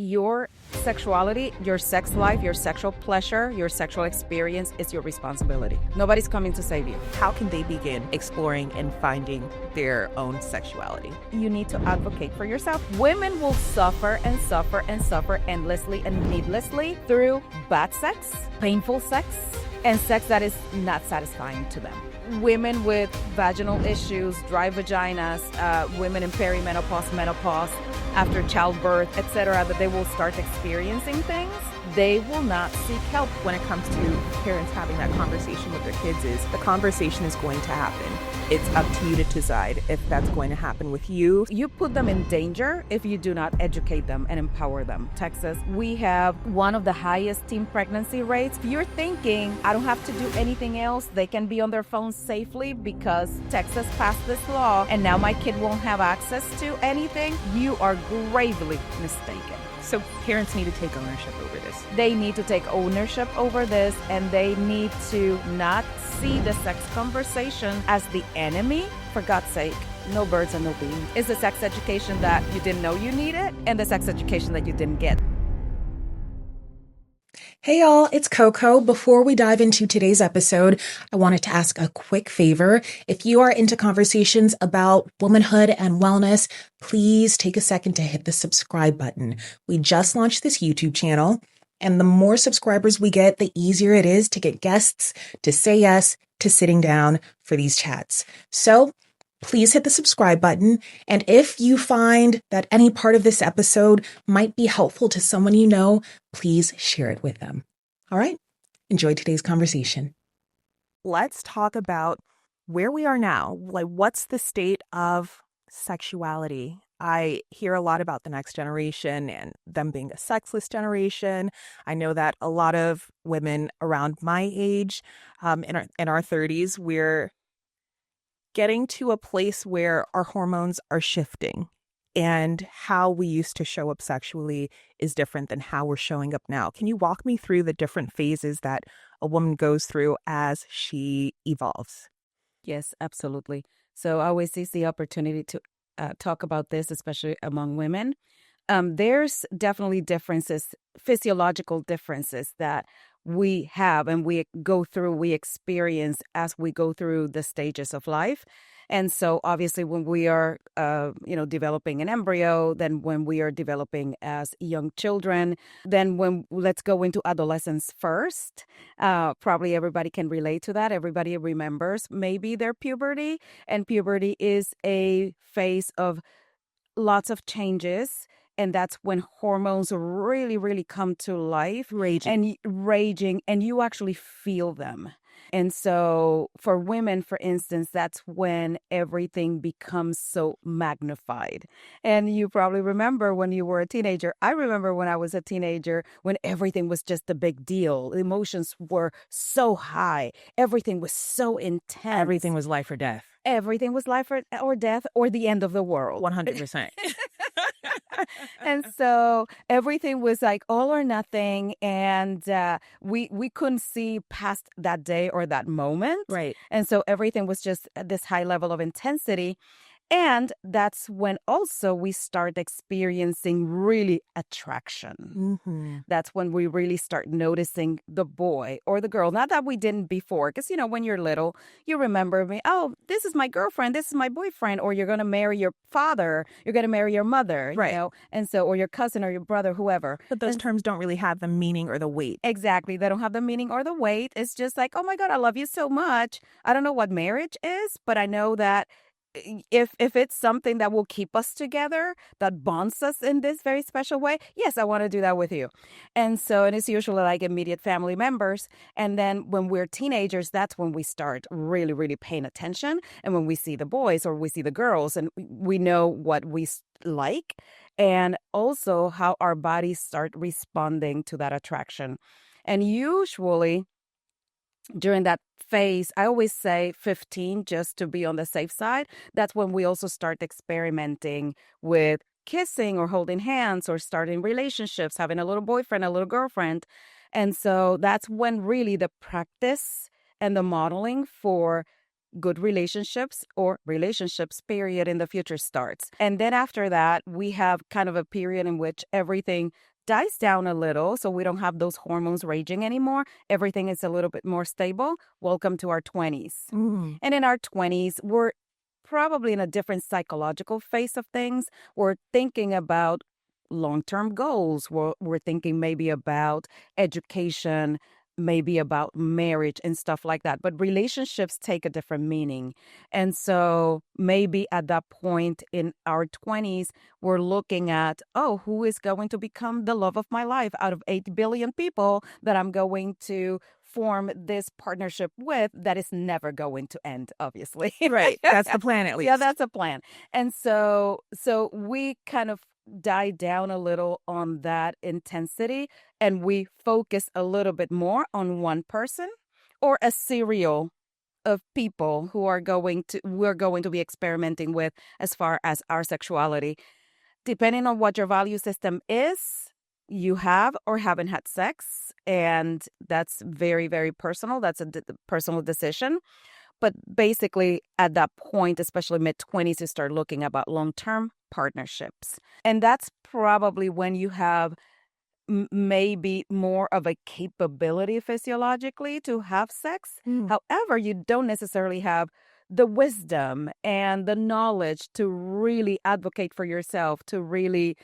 your sexuality, your sex life, your sexual pleasure, your sexual experience is your responsibility. Nobody's coming to save you. How can they begin exploring and finding their own sexuality? You need to advocate for yourself. Women will suffer and suffer and suffer endlessly and needlessly through bad sex, painful sex, and sex that is not satisfying to them. Women with vaginal issues, dry vaginas, women in perimenopause, menopause, after childbirth, etc., that they will start experiencing things, they will not seek help. When it comes to parents having that conversation with their kids, is the conversation is going to happen. It's up to you to decide if that's going to happen with you. You put them in danger if you do not educate them and empower them. Texas, we have one of the highest teen pregnancy rates. If you're thinking, I don't have to do anything else, they can be on their phones safely because Texas passed this law and now my kid won't have access to anything, you are gravely mistaken. So parents need to take ownership over this. They need to take ownership over this, and they need to not see the sex conversation as the enemy. For God's sake, no birds and no bees. It's the sex education that you didn't know you needed and the sex education that you didn't get. Hey y'all, it's Coco. Before we dive into today's episode, I wanted to ask a quick favor. If you are into conversations about womanhood and wellness, please take a second to hit the subscribe button. We just launched this YouTube channel, and the more subscribers we get, the easier it is to get guests to say yes to sitting down for these chats. So please hit the subscribe button. And if you find that any part of this episode might be helpful to someone you know, please share it with them. All right, enjoy today's conversation. Let's talk about where we are now. Like, what's the state of sexuality? I hear a lot about the next generation and them being a sexless generation. I know that a lot of women around my age, in our 30s, we're getting to a place where our hormones are shifting and how we used to show up sexually is different than how we're showing up now. Can you walk me through the different phases that a woman goes through as she evolves? Yes, absolutely. So I always seize the opportunity to talk about this, especially among women. There's definitely differences, physiological differences that we have and we go through, we experience as we go through the stages of life. And so obviously when we are, developing an embryo, then when we are developing as young children, then when let's go into adolescence first, probably everybody can relate to that. Everybody remembers maybe their puberty, and puberty is a phase of lots of changes. And that's when hormones really, really come to life. Raging, and you actually feel them. And so for women, for instance, that's when everything becomes so magnified. And you probably remember when you were a teenager. I remember when I was a teenager, when everything was just a big deal. Emotions were so high. Everything was so intense. Everything was life or death. Everything was life or death or the end of the world. 100%. And so everything was like all or nothing. And we couldn't see past that day or that moment. Right. And so everything was just at this high level of intensity. And that's when also we start experiencing really attraction. Mm-hmm. That's when we really start noticing the boy or the girl. Not that we didn't before, because, when you're little, you remember me, oh, this is my girlfriend, this is my boyfriend, or you're going to marry your father, you're going to marry your mother, right. And so, or your cousin or your brother, whoever. But those terms don't really have the meaning or the weight. Exactly. They don't have the meaning or the weight. It's just like, oh my God, I love you so much. I don't know what marriage is, but I know that if it's something that will keep us together, that bonds us in this very special way, yes, I want to do that with you. And so, and it's usually like immediate family members. And then when we're teenagers, that's when we start really, really paying attention. And when we see the boys or we see the girls and we know what we like, and also how our bodies start responding to that attraction. And usually during that phase, I always say 15 just to be on the safe side. That's when we also start experimenting with kissing or holding hands or starting relationships, having a little boyfriend, a little girlfriend. And so that's when really the practice and the modeling for good relationships or relationships period in the future starts. And then after that, we have kind of a period in which everything dies down a little, so we don't have those hormones raging anymore. Everything is a little bit more stable. Welcome to our 20s. Mm. And in our 20s, we're probably in a different psychological phase of things. We're thinking about long-term goals. We're thinking maybe about education, maybe about marriage and stuff like that. But relationships take a different meaning. And so maybe at that point in our 20s, we're looking at, oh, who is going to become the love of my life out of 8 billion people that I'm going to form this partnership with that is never going to end, obviously. Right. That's the plan, at least. Yeah, that's a plan. And so we kind of die down a little on that intensity, and we focus a little bit more on one person or a serial of people who we're going to be experimenting with as far as our sexuality. Depending on what your value system is, you have or haven't had sex, and that's very, very personal. That's a personal decision. But basically, at that point, especially mid-20s, you start looking about long-term partnerships. And that's probably when you have maybe more of a capability physiologically to have sex. However, you don't necessarily have the wisdom and the knowledge to really advocate for yourself, to really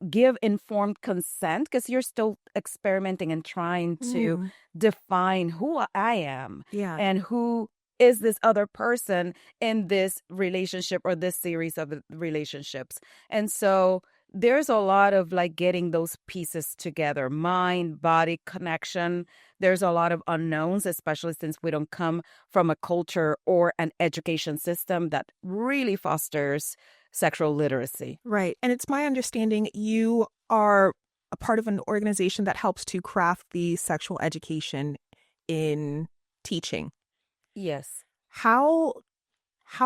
give informed consent, because you're still experimenting and trying to define who I am and who is this other person in this relationship or this series of relationships. And so there's a lot of like getting those pieces together, mind, body connection. There's a lot of unknowns, especially since we don't come from a culture or an education system that really fosters sexual literacy. Right. And it's my understanding you are a part of an organization that helps to craft the sexual education in teaching. Yes. How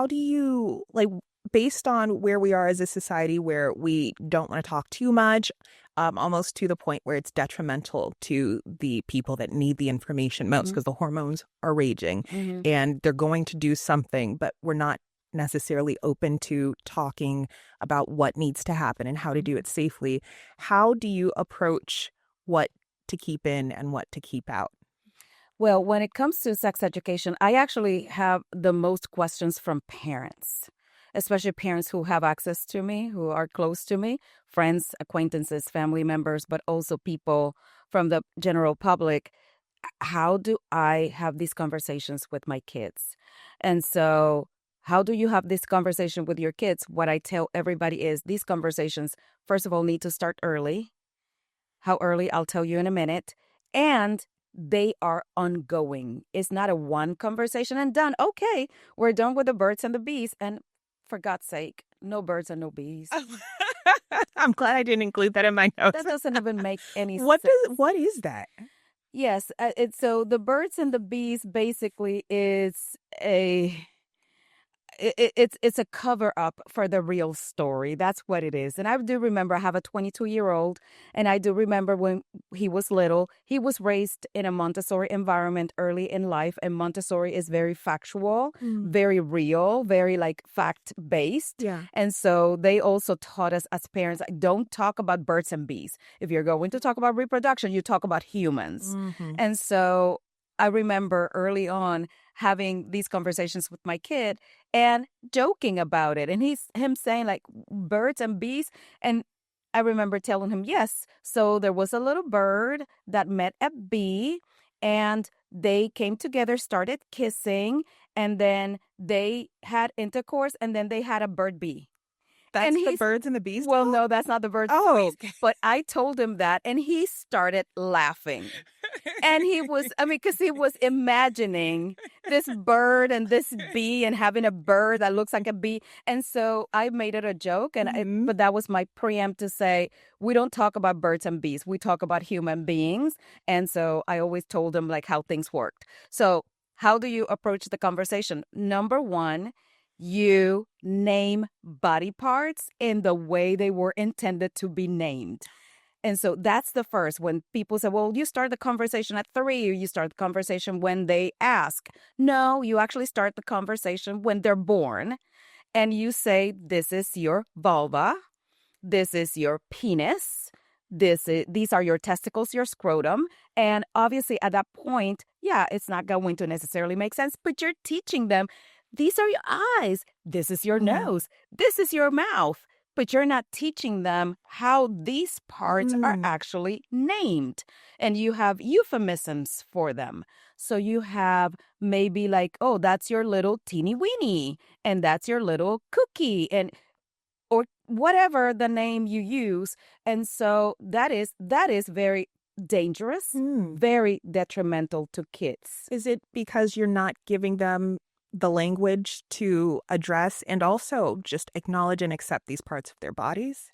do you, like, based on where we are as a society where we don't want to talk too much, almost to the point where it's detrimental to the people that need the information most because the hormones are raging and they're going to do something, but we're not necessarily open to talking about what needs to happen and how to do it safely. How do you approach what to keep in and what to keep out? Well, when it comes to sex education, I actually have the most questions from parents, especially parents who have access to me, who are close to me, friends, acquaintances, family members, but also people from the general public. How do I have these conversations with my kids? And so how do you have this conversation with your kids? What I tell everybody is these conversations, first of all, need to start early. How early, I'll tell you in a minute. And they are ongoing. It's not a one conversation and done. Okay, we're done with the birds and the bees. And for God's sake, no birds and no bees. I'm glad I didn't include that in my notes. That doesn't even make any What sense. What is that? Yes, so the birds and the bees basically is it's a cover up for the real story. That's what it is. And I do remember I have a 22-year-old, and I do remember when he was little, he was raised in a Montessori environment early in life, and Montessori is very factual, very real, very like fact-based. Yeah. And so they also taught us as parents, like, don't talk about birds and bees. If you're going to talk about reproduction, you talk about humans. And so I remember early on having these conversations with my kid and joking about it. And him saying like birds and bees. And I remember telling him, yes. So there was a little bird that met a bee and they came together, started kissing, and then they had intercourse, and then they had a bird bee. That's the birds and the bees? Well, no, that's not the birds and the bees. Okay. But I told him that, and he started laughing. And he was, because he was imagining this bird and this bee and having a bird that looks like a bee. And so I made it a joke, and but that was my preempt to say, we don't talk about birds and bees. We talk about human beings. And so I always told him like how things worked. So how do you approach the conversation? Number one, you name body parts in the way they were intended to be named. And so that's the first. When people say, well, you start the conversation at 3, or you start the conversation when they ask. No, you actually start the conversation when they're born. And you say, this is your vulva. This is your penis. these are your testicles, your scrotum. And obviously at that point, yeah, it's not going to necessarily make sense, but you're teaching them, these are your eyes, this is your nose, this is your mouth. But you're not teaching them how these parts are actually named. And you have euphemisms for them. So you have maybe like, oh, that's your little teeny weeny, and that's your little cookie, and or whatever the name you use. And so that is very dangerous, very detrimental to kids. Is it because you're not giving them the language to address and also just acknowledge and accept these parts of their bodies?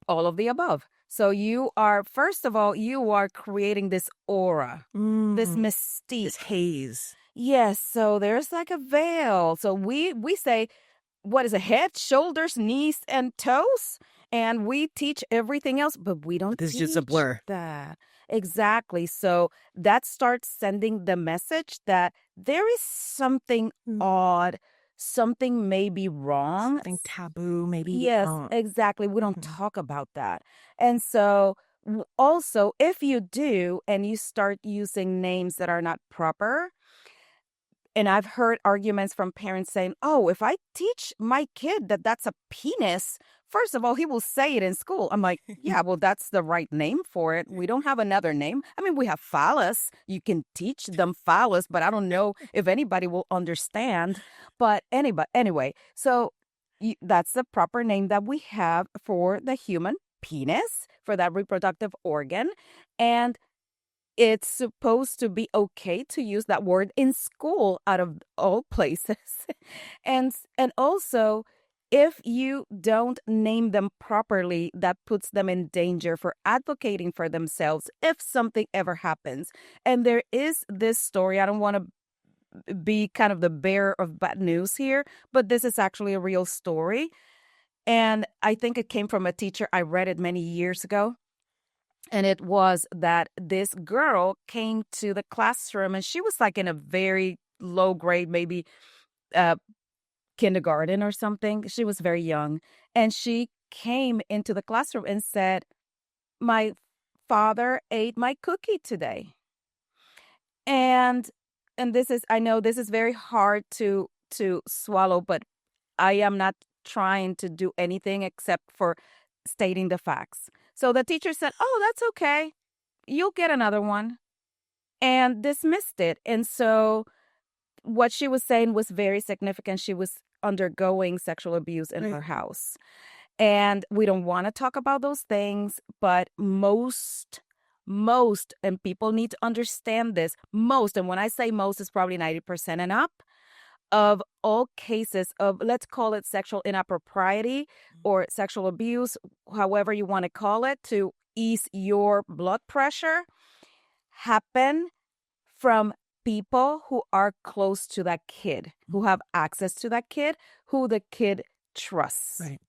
All of the above. So you are, first of all, you are creating this aura, this mystique. This haze. Yes, so there's like a veil. So we say, what is it, head, shoulders, knees, and toes? And we teach everything else, but we don't This is teach just a blur. that. Exactly. So that starts sending the message that there is something odd, something may be wrong. Something taboo, maybe. Yes, exactly. We don't talk about that. And so also, if you do, and you start using names that are not proper, and I've heard arguments from parents saying, oh, if I teach my kid that that's a penis, first of all, he will say it in school. I'm like, yeah, well, that's the right name for it. We don't have another name. I mean, we have phallus. You can teach them phallus, but I don't know if anybody will understand. But anyway, so that's the proper name that we have for the human penis, for that reproductive organ. And it's supposed to be okay to use that word in school out of all places. and also, if you don't name them properly, that puts them in danger for advocating for themselves if something ever happens. And there is this story, I don't want to be kind of the bearer of bad news here, but this is actually a real story. And I think it came from a teacher. I read it many years ago. And it was that this girl came to the classroom, and she was like in a very low grade, maybe kindergarten or something. She was very young. And she came into the classroom and said, my father ate my cookie today. And this is, I know this is very hard to swallow, but I am not trying to do anything except for stating the facts. So the teacher said, oh, that's okay. You'll get another one, and dismissed it. And so what she was saying was very significant. She was undergoing sexual abuse in her house. And we don't want to talk about those things, but most, and people need to understand this, most, and when I say most, it's probably 90% and up, of all cases of, let's call it sexual inappropriate or sexual abuse, however you want to call it, to ease your blood pressure, happen from people who are close to that kid, who have access to that kid, who the kid trusts. Right.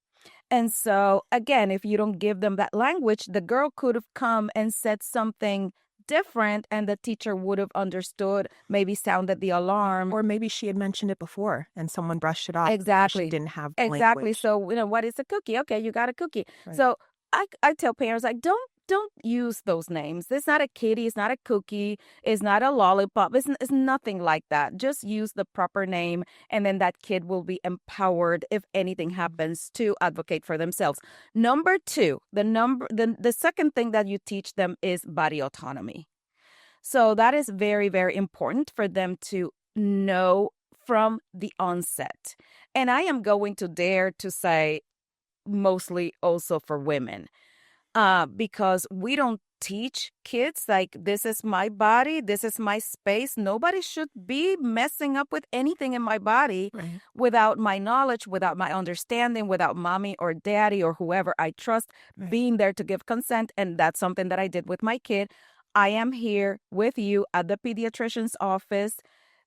And so, again, if you don't give them that language, the girl could have come and said something different, and the teacher would have understood, maybe sounded the alarm. Or maybe she had mentioned it before and someone brushed it off. Exactly. She didn't have Exactly. language. So, what is a cookie? Okay, you got a cookie. Right. So I tell parents, like, don't use those names. It's not a kitty. It's not a cookie. It's not a lollipop. It's nothing like that. Just use the proper name, and then that kid will be empowered if anything happens to advocate for themselves. Number two, the second thing that you teach them is body autonomy. So that is very, very important for them to know from the onset. And I am going to dare to say mostly also for women. Because we don't teach kids like, this is my body, this is my space. Nobody should be messing up with anything in my body without my knowledge, without my understanding, without mommy or daddy or whoever I trust being there to give consent. And that's something that I did with my kid. I am here with you at the pediatrician's office.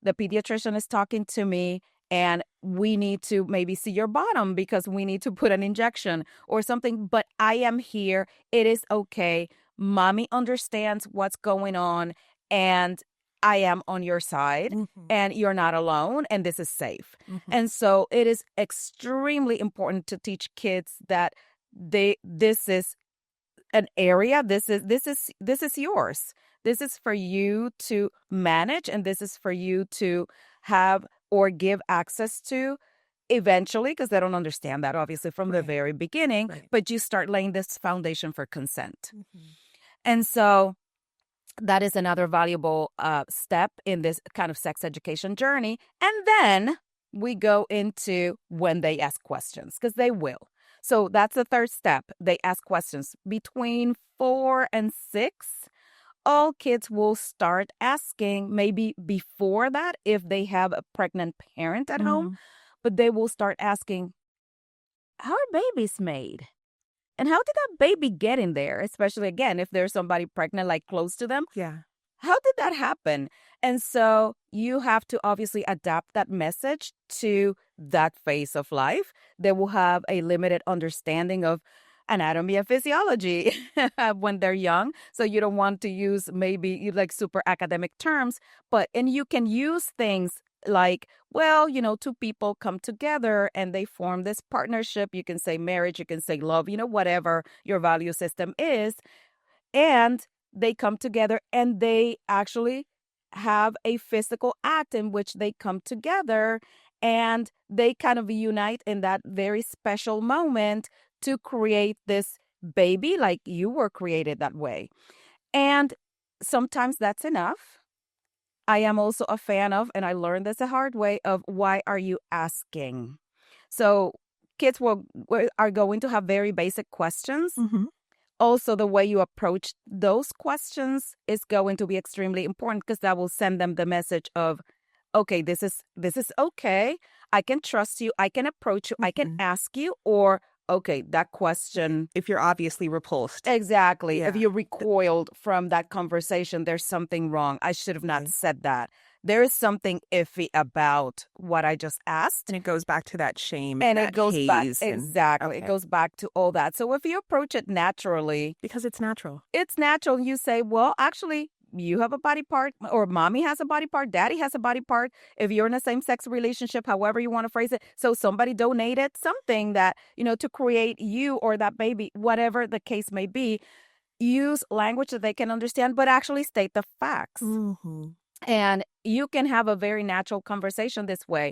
The pediatrician is talking to me, and we need to maybe see your bottom because we need to put an injection or something. But I am here. It is okay. Mommy understands what's going on, and I am on your side, and you're not alone, and this is safe. And so it is extremely important to teach kids that this is an area. This is yours. This is for you to manage, and this is for you to have or give access to eventually, because they don't understand that obviously from the very beginning, but you start laying this foundation for consent. And so that is another valuable step in this kind of sex education journey. And then we go into when they ask questions, because they will. So that's the third step. They ask questions. Between 4 and 6, all kids will start asking, maybe before that, if they have a pregnant parent at home, but they will start asking, how are babies made? And how did that baby get in there? Especially, again, if there's somebody pregnant, like close to them. Yeah. How did that happen? And so you have to obviously adapt that message to that phase of life. They will have a limited understanding of anatomy and physiology when they're young. So you don't want to use maybe like super academic terms, and you can use things like, well, two people come together and they form this partnership. You can say marriage, you can say love, whatever your value system is. And they come together and they actually have a physical act in which they come together and they kind of unite in that very special moment to create this baby, like you were created that way. And sometimes that's enough. I am also a fan of, and I learned this the hard way, of why are you asking? So kids are going to have very basic questions. Also, the way you approach those questions is going to be extremely important, because that will send them the message of, okay, this is okay. I can trust you. I can approach you. I can ask you. Or, okay, that question. If you're obviously repulsed. Exactly. If you recoiled from that conversation, there's something wrong. I should have not said that. There is something iffy about what I just asked. And it goes back to that shame. And that it goes back. Exactly. It goes back to all that. So if you approach it naturally. Because it's natural. It's natural. You say, well, actually, you have a body part, or mommy has a body part, daddy has a body part. If you're in a same-sex relationship, however you want to phrase it. So somebody donated something that, to create you or that baby, whatever the case may be. Use language that they can understand, but actually state the facts. And you can have a very natural conversation this way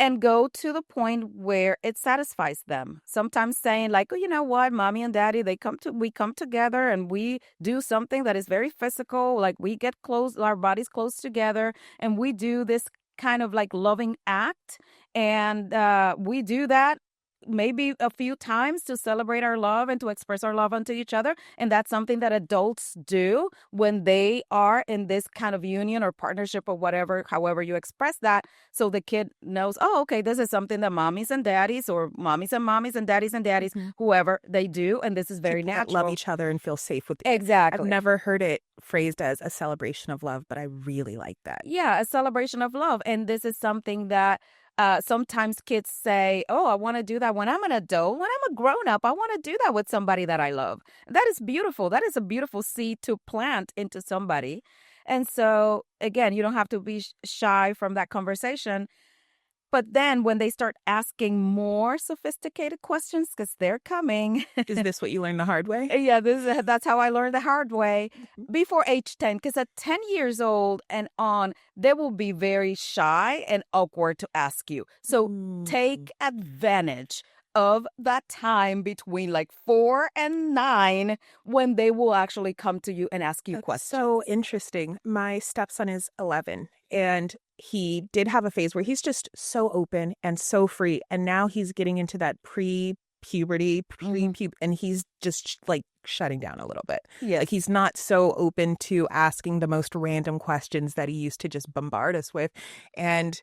and go to the point where it satisfies them. Sometimes saying like, oh, you know what, mommy and daddy, we come together and we do something that is very physical. Like we get close, our bodies close together, and we do this kind of like loving act. And we do that maybe a few times to celebrate our love and to express our love unto each other. And that's something that adults do when they are in this kind of union or partnership or whatever, however you express that. So the kid knows, oh, okay, this is something that mommies and daddies, or mommies and daddies, whoever, they do. And this is very People natural. that love each other and feel safe with Exactly. I've never heard it phrased as a celebration of love, but I really like that. Yeah, a celebration of love. And this is something that sometimes kids say, oh, I want to do that when I'm an adult, when I'm a grown up. I want to do that with somebody that I love. That is beautiful. That is a beautiful seed to plant into somebody. And so, again, you don't have to be shy from that conversation. But then when they start asking more sophisticated questions, because they're coming. Is this what you learned the hard way? Yeah, that's how I learned the hard way. Before age 10, because at 10 years old and on, they will be very shy and awkward to ask you. So take advantage of that time between like 4 and 9 when they will actually come to you and ask you questions. So interesting. My stepson is 11, and he did have a phase where he's just so open and so free. And now he's getting into that pre-puberty, and he's just like shutting down a little bit. Yeah. Like he's not so open to asking the most random questions that he used to just bombard us with. And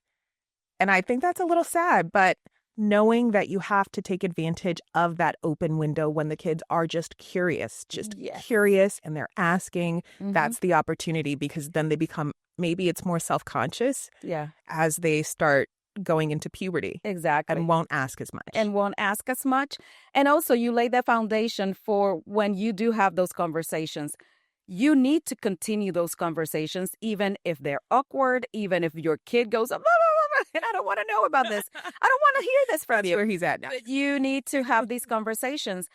I think that's a little sad, but knowing that you have to take advantage of that open window when the kids are just curious, and they're asking, that's the opportunity, because then they become, maybe it's more self-conscious as they start going into puberty. Exactly. And won't ask as much. And also you lay the foundation for when you do have those conversations. You need to continue those conversations, even if they're awkward, even if your kid goes, blah, blah, blah, and I don't want to know about this. I don't want to hear this from you. That's where he's at now. But you need to have these conversations.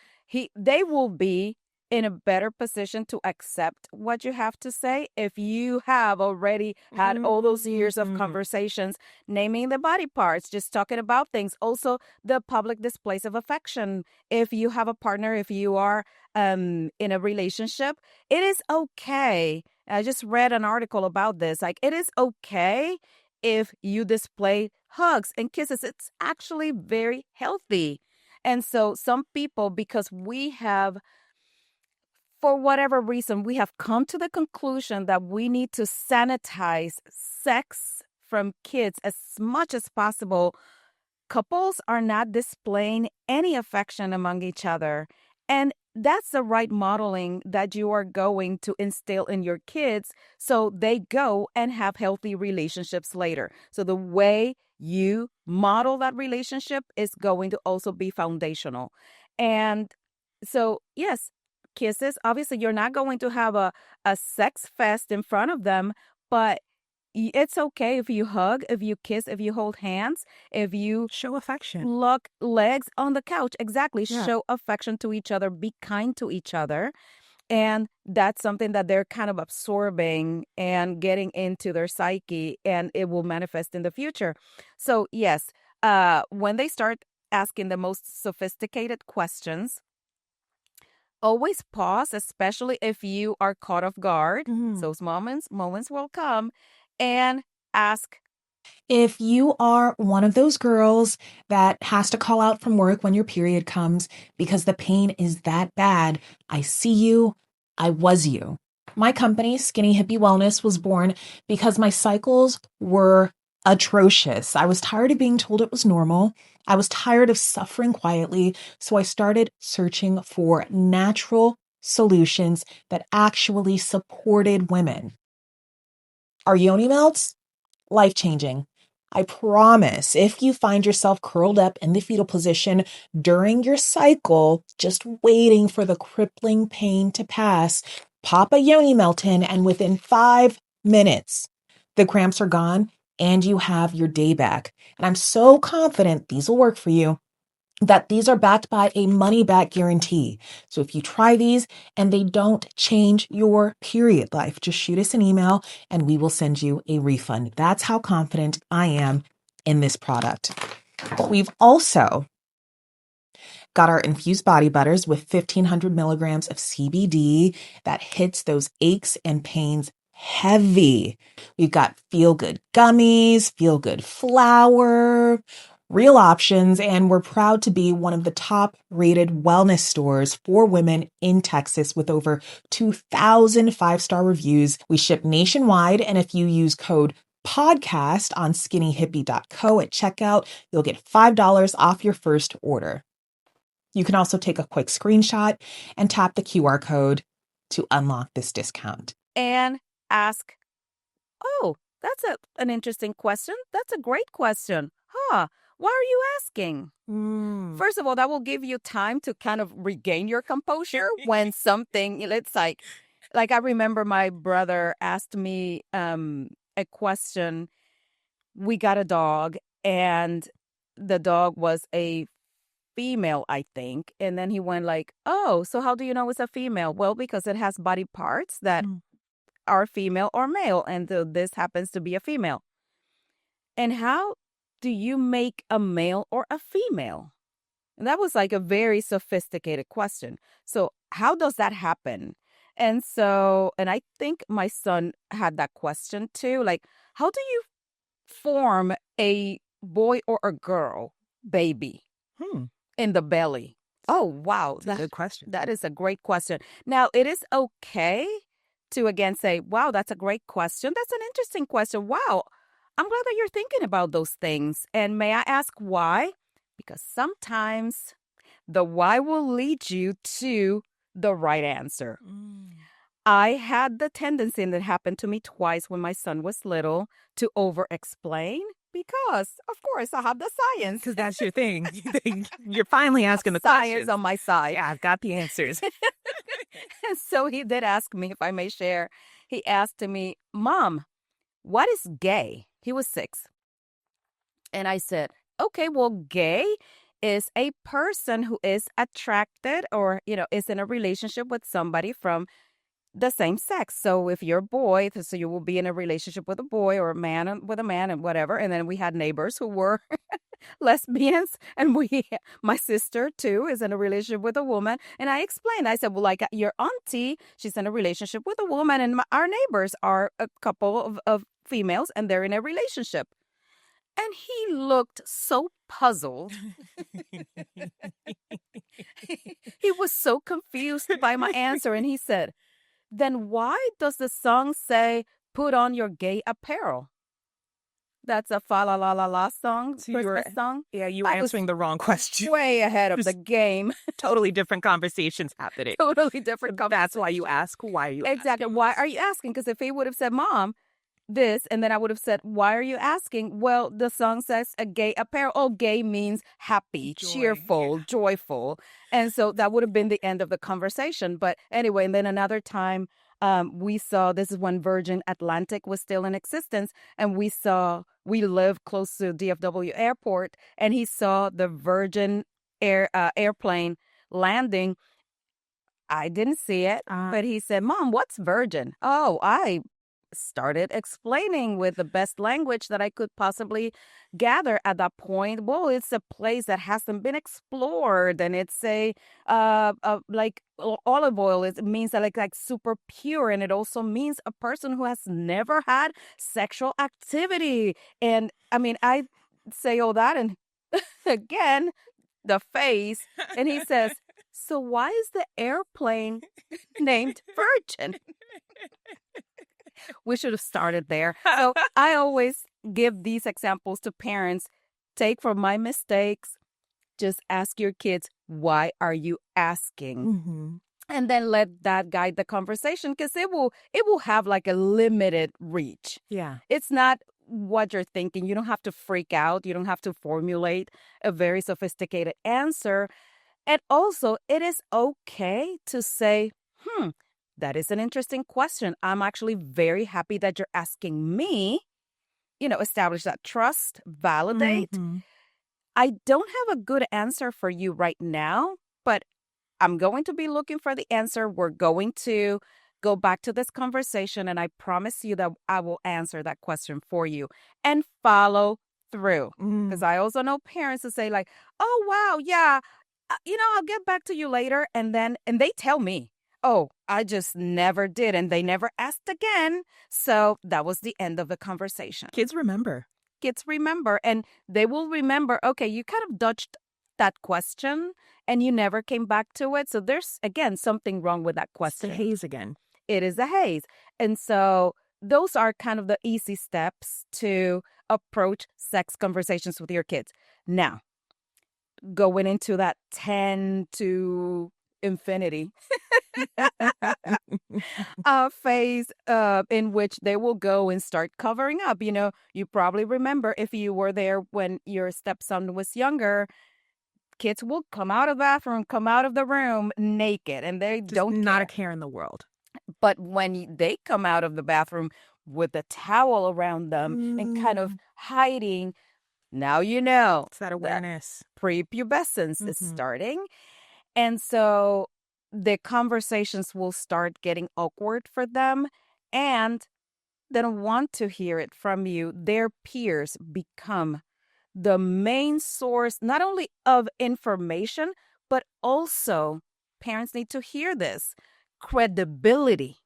They will be in a better position to accept what you have to say if you have already had all those years of conversations, naming the body parts, just talking about things. Also, the public displays of affection. If you have a partner, if you are in a relationship, it is okay. I just read an article about this. Like, it is okay if you display hugs and kisses. It's actually very healthy. And so some people, because we have, for whatever reason, we have come to the conclusion that we need to sanitize sex from kids as much as possible. Couples are not displaying any affection among each other. And that's the right modeling that you are going to instill in your kids so they go and have healthy relationships later. So the way you model that relationship is going to also be foundational. And so, yes, kisses, obviously, you're not going to have a sex fest in front of them, but it's okay if you hug, if you kiss, if you hold hands, if you show affection, lock legs on the couch. Exactly. Yeah. Show affection to each other, be kind to each other. And that's something that they're kind of absorbing and getting into their psyche, and it will manifest in the future. So, yes, when they start asking the most sophisticated questions, always pause, especially if you are caught off guard. Those moments will come, and ask. If you are one of those girls that has to call out from work when your period comes because the pain is that bad, I see you. I was you. My company, Skinny Hippie Wellness, was born because my cycles were atrocious. I was tired of being told it was normal. I was tired of suffering quietly. So I started searching for natural solutions that actually supported women. Our yoni melts? Life-changing. I promise, if you find yourself curled up in the fetal position during your cycle, just waiting for the crippling pain to pass, pop a yoni melt in, and within 5 minutes, the cramps are gone and you have your day back. And I'm so confident these will work for you, that these are backed by a money-back guarantee. So if you try these and they don't change your period life, just shoot us an email and we will send you a refund. That's how confident I am in this product. We've also got our infused body butters with 1,500 milligrams of CBD that hits those aches and pains heavy. We've got Feel Good gummies, Feel Good flour, real options, and we're proud to be one of the top rated wellness stores for women in Texas with over 2,000 5-star reviews. We ship nationwide, and if you use code podcast on skinnyhippie.co at checkout, you'll get $5 off your first order. You can also take a quick screenshot and tap the QR code to unlock this discount. And ask, oh, that's an interesting question. That's a great question. Huh? Why are you asking? First of all, that will give you time to kind of regain your composure when something, it's like I remember my brother asked me a question. We got a dog, and the dog was a female, I think. And then he went like, oh, so how do you know it's a female? Well, because it has body parts that are female or male, and this happens to be a female. And how do you make a male or a female? And that was like a very sophisticated question. So how does that happen? And I think my son had that question too. Like, how do you form a boy or a girl baby in the belly? Oh, wow. That's a good question. That is a great question. Now, it is okay to again say, wow, that's a great question. That's an interesting question. Wow. I'm glad that you're thinking about those things. And may I ask why? Because sometimes the why will lead you to the right answer. I had the tendency, and it happened to me twice when my son was little, to over-explain because, of course, I have the science. Because that's your thing. You're finally asking the science questions. on my side. Yeah, I've got the answers. And so he did ask me, if I may share, he asked me, Mom, what is gay? He was 6. And I said, okay, well, gay is a person who is attracted or, is in a relationship with somebody from the same sex. So if you're a boy, so you will be in a relationship with a boy or a man with a man and whatever. And then we had neighbors who were lesbians, and my sister too is in a relationship with a woman. And I explained, I said, well, like your auntie, she's in a relationship with a woman, and our neighbors are a couple of females, and they're in a relationship. And he looked so puzzled. He was so confused by my answer, and he said, then why does the song say, put on your gay apparel? That's a fa la la la la song, So Christmas song. Yeah, you were answering the wrong question. Way ahead of the game. Totally different conversations happening. Totally different conversations. That's why you ask, why are you Exactly. asking? Why are you asking? Because if he would have said, Mom, this, and then I would have said, why are you asking? Well, the song says a gay apparel. Oh, gay means happy, cheerful, joyful. And so that would have been the end of the conversation. But anyway, and then another time we saw, this is when Virgin Atlantic was still in existence, and we lived close to DFW Airport, and he saw the Virgin airplane landing. I didn't see it, but he said, Mom, what's Virgin? Oh, I started explaining with the best language that I could possibly gather at that point. Well, it's a place that hasn't been explored, and it's like olive oil. It means that like super pure, and it also means a person who has never had sexual activity. And I mean, I say all that, and again, the face, and he says, so why is the airplane named Virgin? We should have started there. So I always give these examples to parents. Take from my mistakes. Just ask your kids, why are you asking? Mm-hmm. And then let that guide the conversation, because it will have like a limited reach. Yeah. It's not what you're thinking. You don't have to freak out. You don't have to formulate a very sophisticated answer. And also, it is okay to say, that is an interesting question. I'm actually very happy that you're asking me. Establish that trust, validate. Mm-hmm. I don't have a good answer for you right now, but I'm going to be looking for the answer. We're going to go back to this conversation, and I promise you that I will answer that question for you and follow through. Because I also know parents who say like, oh, wow, yeah, I'll get back to you later. And they tell me, oh, I just never did. And they never asked again. So that was the end of the conversation. Kids remember. And they will remember, okay, you kind of dodged that question and you never came back to it. So there's, again, something wrong with that question. It's a haze again. It is a haze. And so those are kind of the easy steps to approach sex conversations with your kids. Now, going into that 10 to infinity phase in which they will go and start covering up. You probably remember, if you were there when your stepson was younger, kids will come out of the bathroom, come out of the room naked, and they Just don't not care. a care in the world. But when they come out of the bathroom with a towel around them and kind of hiding, now it's that awareness. Prepubescence is starting. And so the conversations will start getting awkward for them, and they don't want to hear it from you. Their peers become the main source, not only of information, but also, parents need to hear this, credibility.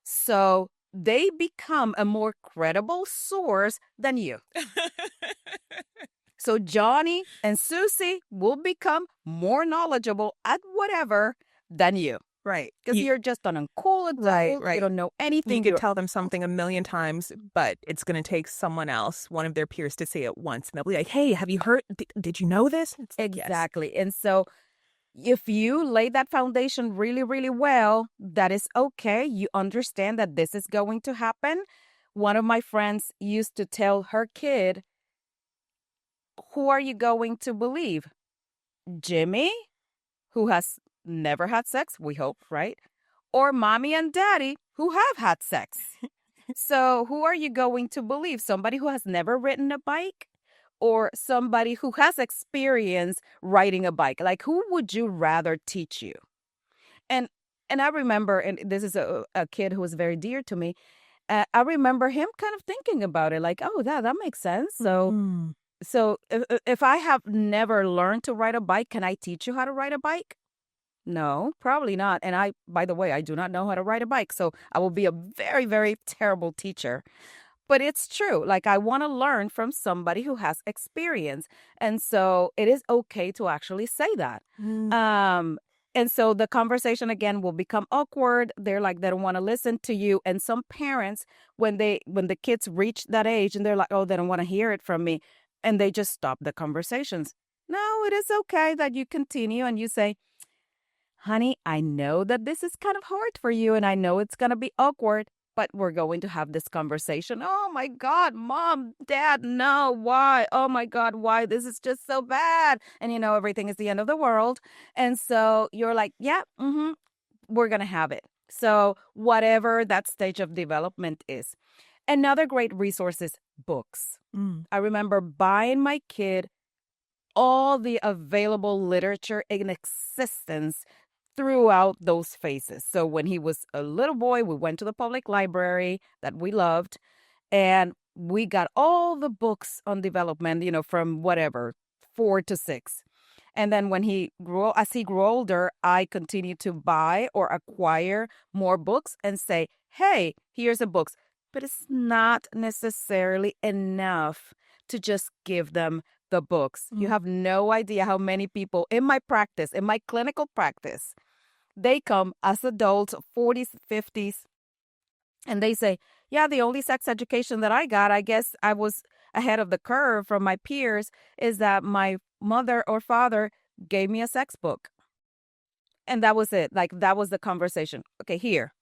So they become a more credible source than you. So Johnny and Susie will become more knowledgeable at whatever than you. Right. Because you're just an uncool adult. Right. You don't know anything. You could tell them something a million times, but it's going to take someone else, one of their peers, to say it once. And they'll be like, hey, have you heard? Did you know this? It's like, exactly. Yes. And so if you lay that foundation really, really well, that is okay. You understand that this is going to happen. One of my friends used to tell her kid, who are you going to believe? Jimmy, who has never had sex, we hope, right? Or mommy and daddy, who have had sex. So who are you going to believe? Somebody who has never ridden a bike? or somebody who has experience riding a bike? Like, who would you rather teach you? And I remember, and this is a kid who was very dear to me. I remember him kind of thinking about it, like, oh, that makes sense. So Mm. if I have never learned to ride a bike, can I teach you how to ride a bike? No, probably not. And by the way, I do not know how to ride a bike, so I will be a very, very terrible teacher. But it's true. Like, I want to learn from somebody who has experience. And so it is okay to actually say that. Mm. And so the conversation again will become awkward. They're like, they don't want to listen to you. And some parents, when the kids reach that age and they're like, oh, they don't want to hear it from me. And they just stop the conversations. No, it is okay that you continue and you say, honey, I know that this is kind of hard for you and I know it's going to be awkward, but we're going to have this conversation. Oh my God, mom, dad, no, why? Oh my God, why? This is just so bad. And everything is the end of the world. And so you're like, yeah, we're going to have it. So whatever that stage of development is. Another great resource is books. Mm. I remember buying my kid all the available literature in existence throughout those phases. So when he was a little boy, we went to the public library that we loved, and we got all the books on development, from whatever, 4 to 6. And then as he grew older, I continued to buy or acquire more books and say, hey, here's a book. But it's not necessarily enough to just give them the books. You have no idea how many people in my clinical practice, they come as adults, 40s, 50s, and they say, yeah, the only sex education that I got, I guess I was ahead of the curve from my peers, is that my mother or father gave me a sex book. And that was it. Like, that was the conversation. Okay, here.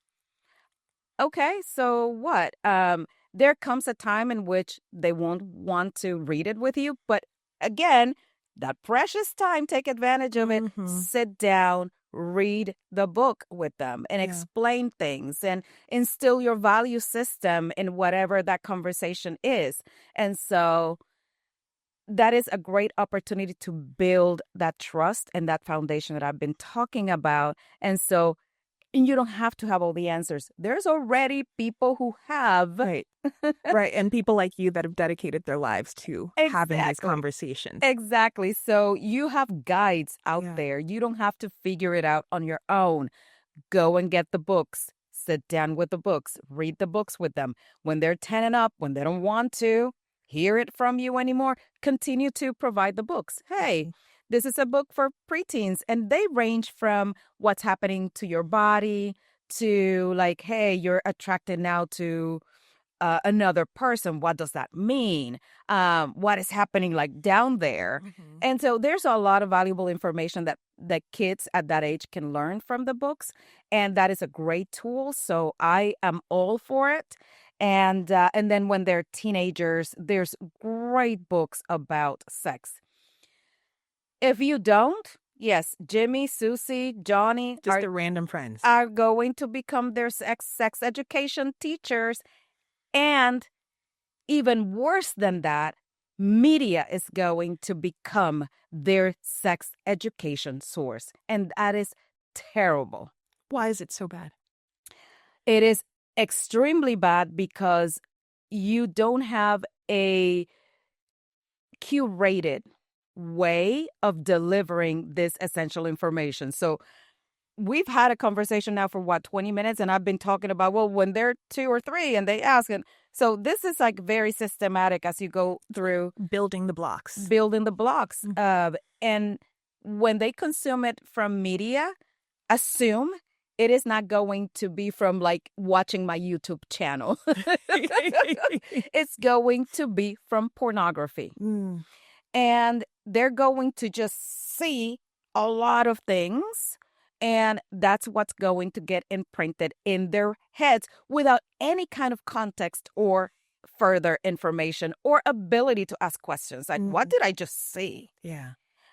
Okay, so what? There comes a time in which they won't want to read it with you. But again, that precious time, take advantage of it. Sit down, read the book with them and explain things and instill your value system in whatever that conversation is. And so that is a great opportunity to build that trust and that foundation that I've been talking about. And so you don't have to have all the answers. There's already people who have. Right. Right. And people like you that have dedicated their lives to having these conversations. Exactly. So you have guides out there. You don't have to figure it out on your own. Go and get the books. Sit down with the books. Read the books with them. When they're 10 and up, when they don't want to hear it from you anymore, continue to provide the books. Hey, this is a book for preteens, and they range from what's happening to your body to like, hey, you're attracted now to another person. What does that mean? What is happening like down there? And so there's a lot of valuable information that kids at that age can learn from the books. And that is a great tool. So I am all for it. And then when they're teenagers, there's great books about sex. If you don't, yes, Jimmy, Susie, Johnny, just the random friends, are going to become their sex education teachers. And even worse than that, media is going to become their sex education source. And that is terrible. Why is it so bad? It is extremely bad because you don't have a curated way of delivering this essential information. So we've had a conversation now for 20 minutes, and I've been talking about, well, when they're 2 or 3 and they ask. And so this is like very systematic as you go through building the blocks. And when they consume it from media, assume it is not going to be from like watching my YouTube channel. It's going to be from pornography. And they're going to just see a lot of things. And that's what's going to get imprinted in their heads without any kind of context or further information or ability to ask questions. Like, what did I just see? Yeah.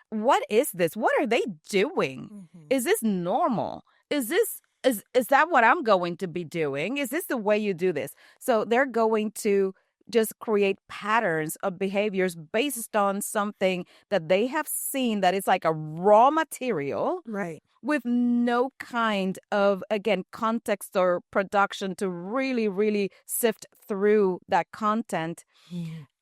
What is this? What are they doing? Is this normal? Is that what I'm going to be doing? Is this the way you do this? So they're going to just create patterns of behaviors based on something that they have seen that is like a raw material, Right. with no kind of, again, context or production to really, really sift through that content.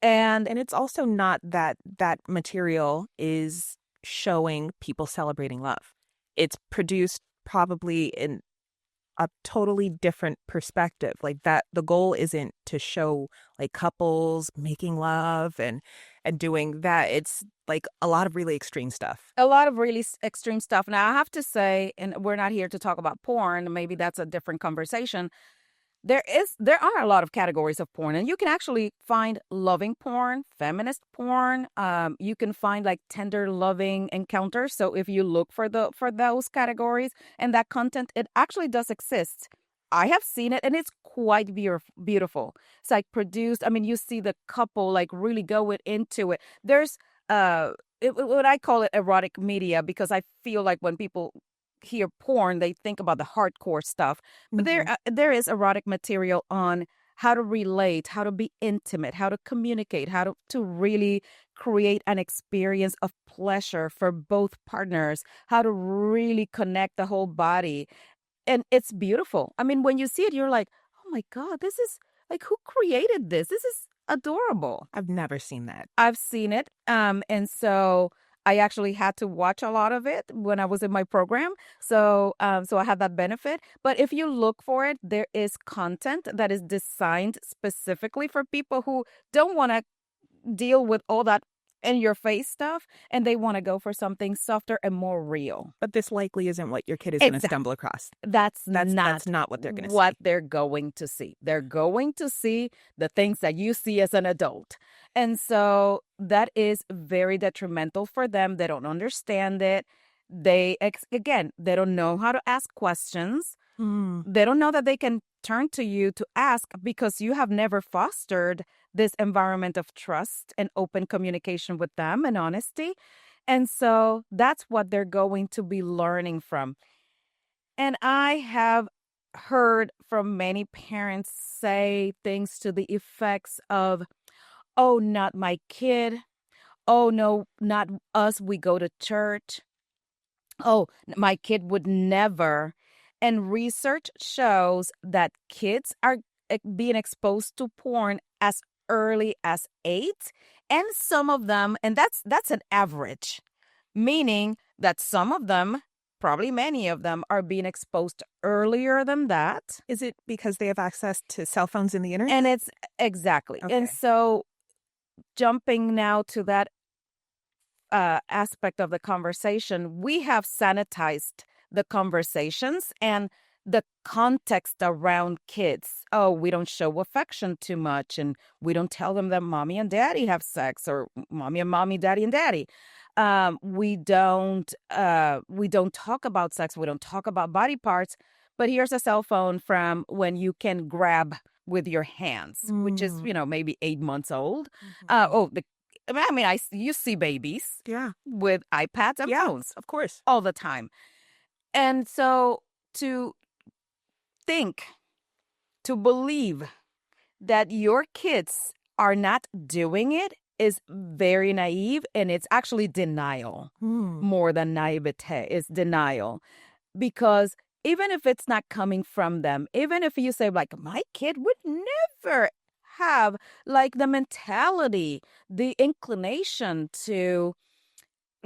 And it's also not that that material is showing people celebrating love. It's produced probably in a totally different perspective. Like that, the goal isn't to show like couples making love and doing that. It's like a lot of really extreme stuff. a lot of really extreme stuff. Now, I have to say, and we're not here to talk about porn, maybe that's a different conversation. There are a lot of categories of porn, and you can actually find loving porn, feminist porn. You can find like tender, loving encounters. So if you look for those categories and that content, it actually does exist. I have seen it, and it's quite beautiful. It's like produced. I mean, you see the couple like really going into it. There's what I call it erotic media, because I feel like when people hear porn, they think about the hardcore stuff. But there is erotic material on how to relate, how to be intimate, how to communicate, how to really create an experience of pleasure for both partners, how to really connect the whole body. And it's beautiful. I mean, when you see it, you're like, oh my God, this is like, who created this? This is adorable. I've never seen that. I've seen it. And so I actually had to watch a lot of it when I was in my program. So I had that benefit. But if you look for it, there is content that is designed specifically for people who don't want to deal with all that in your face stuff, and they want to go for something softer and more real. But this likely isn't what your kid is going to stumble across. That's not what they're going to see. They're going to see. They're going to see the things that you see as an adult. And so that is very detrimental for them. They don't understand it. They don't know how to ask questions. They don't know that they can turn to you to ask, because you have never fostered this environment of trust and open communication with them and honesty. And so that's what they're going to be learning from. And I have heard from many parents say things to the effects of, oh, not my kid. Oh, no, not us. We go to church. Oh, my kid would never. And research shows that kids are being exposed to porn as early as 8. And some of them, and that's an average, meaning that some of them, probably many of them, are being exposed earlier than that. Is it because they have access to cell phones and the internet? And it's exactly. Okay. And so jumping now to that aspect of the conversation, we have sanitized the conversations and the context around kids. Oh, we don't show affection too much, and we don't tell them that mommy and daddy have sex, or mommy and mommy, daddy and daddy. We don't talk about sex. We don't talk about body parts. But here's a cell phone from when you can grab with your hands, which is, maybe 8 months old. You see babies with iPads and phones, of course, all the time. And so to believe that your kids are not doing it is very naive, and it's actually denial. More than naivete, it's denial. Because even if it's not coming from them, even if you say like, my kid would never have like the mentality, the inclination to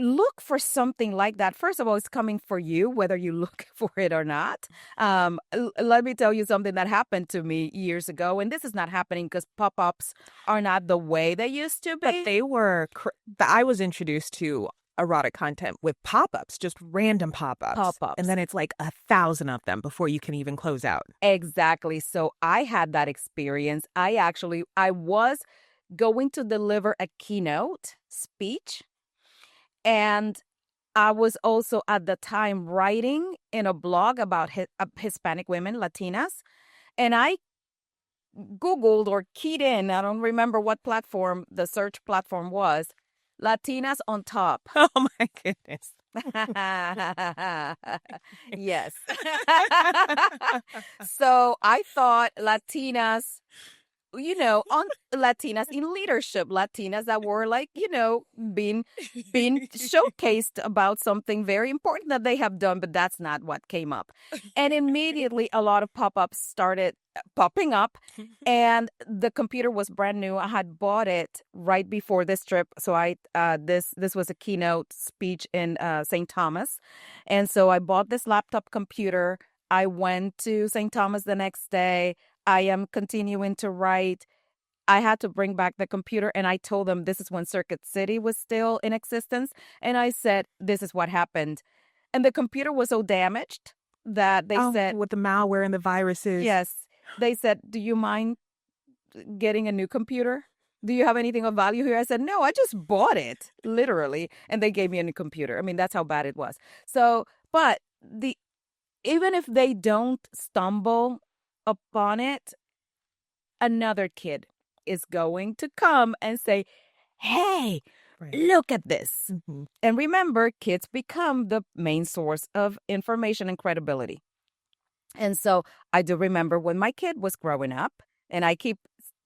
look for something like that. First of all, it's coming for you, whether you look for it or not. Let me tell you something that happened to me years ago. And this is not happening because pop-ups are not the way they used to be. But they were, I was introduced to erotic content with pop-ups, just random pop-ups. And then it's like 1,000 of them before you can even close out. Exactly. So I had that experience. I was going to deliver a keynote speech. And I was also at the time writing in a blog about Hispanic women, Latinas. And I Googled or keyed in, I don't remember what platform the search platform was, Latinas on top. Oh my goodness. Yes. So I thought Latinas on Latinas in leadership, Latinas that were like, being showcased about something very important that they have done, but that's not what came up. And immediately a lot of pop-ups started popping up, and the computer was brand new. I had bought it right before this trip. So this was a keynote speech in St. Thomas. And so I bought this laptop computer. I went to St. Thomas the next day. I am continuing to write. I had to bring back the computer, and I told them this is when Circuit City was still in existence. And I said, this is what happened. And the computer was so damaged that they said, with the malware and the viruses. yes, they said, do you mind getting a new computer? Do you have anything of value here? I said, no, I just bought it, literally. And they gave me a new computer. I mean, that's how bad it was. So, but even if they don't stumble upon it, another kid is going to come and say, hey, look at this. Mm-hmm. And remember, kids become the main source of information and credibility. And so I do remember when my kid was growing up, and I keep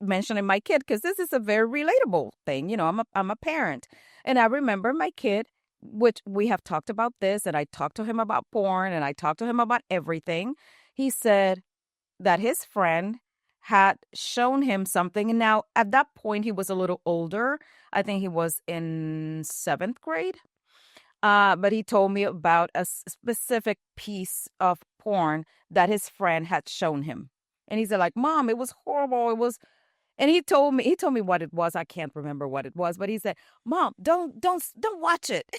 mentioning my kid because this is a very relatable thing. I'm a parent, and I remember my kid, which we have talked about this, and I talked to him about porn, and I talked to him about everything. He said that his friend had shown him something. And now at that point, he was a little older. I think he was in 7th grade. But he told me about a specific piece of porn that his friend had shown him. And he said, like, Mom, it was horrible. And he told me what it was. I can't remember what it was, but he said, Mom, don't watch it.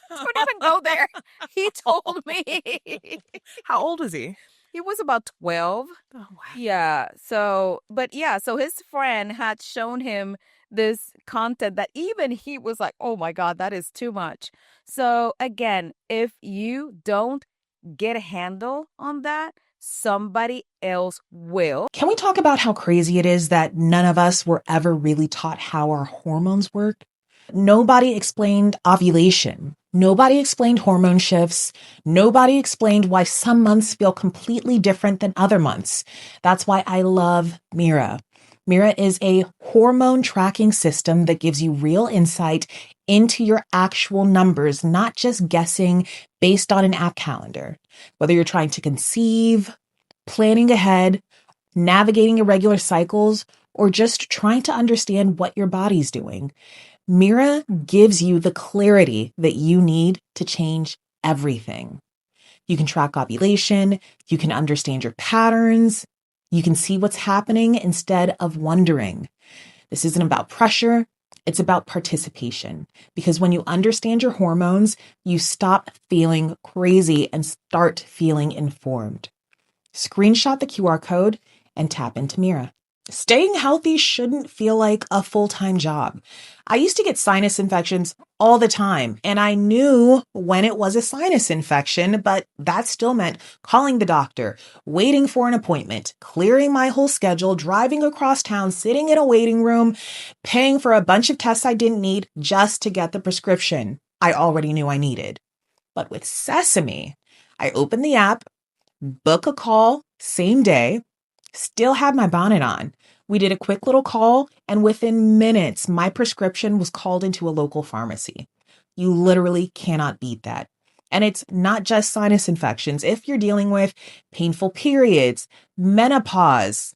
Don't even go there. He told me. How old was he? He was about 12. Oh, wow. Yeah. So his friend had shown him this content that even he was like, oh my God, that is too much. So again, if you don't get a handle on that, somebody else will. Can we talk about how crazy it is that none of us were ever really taught how our hormones work? Nobody explained ovulation. Nobody explained hormone shifts. Nobody explained why some months feel completely different than other months. That's why I love Mira. Mira is a hormone tracking system that gives you real insight into your actual numbers, not just guessing based on an app calendar. Whether you're trying to conceive, planning ahead, navigating irregular cycles, or just trying to understand what your body's doing, Mira gives you the clarity that you need to change everything. You can track ovulation, you can understand your patterns, you can see what's happening instead of wondering. This isn't about pressure, it's about participation. Because when you understand your hormones, you stop feeling crazy and start feeling informed. Screenshot the QR code and tap into Mira. Staying healthy shouldn't feel like a full-time job. I used to get sinus infections all the time, and I knew when it was a sinus infection, but that still meant calling the doctor, waiting for an appointment, clearing my whole schedule, driving across town, sitting in a waiting room, paying for a bunch of tests I didn't need just to get the prescription I already knew I needed. But with Sesame, I open the app, book a call, same day, still had my bonnet on. We did a quick little call, and within minutes, my prescription was called into a local pharmacy. You literally cannot beat that. And it's not just sinus infections. If you're dealing with painful periods, menopause,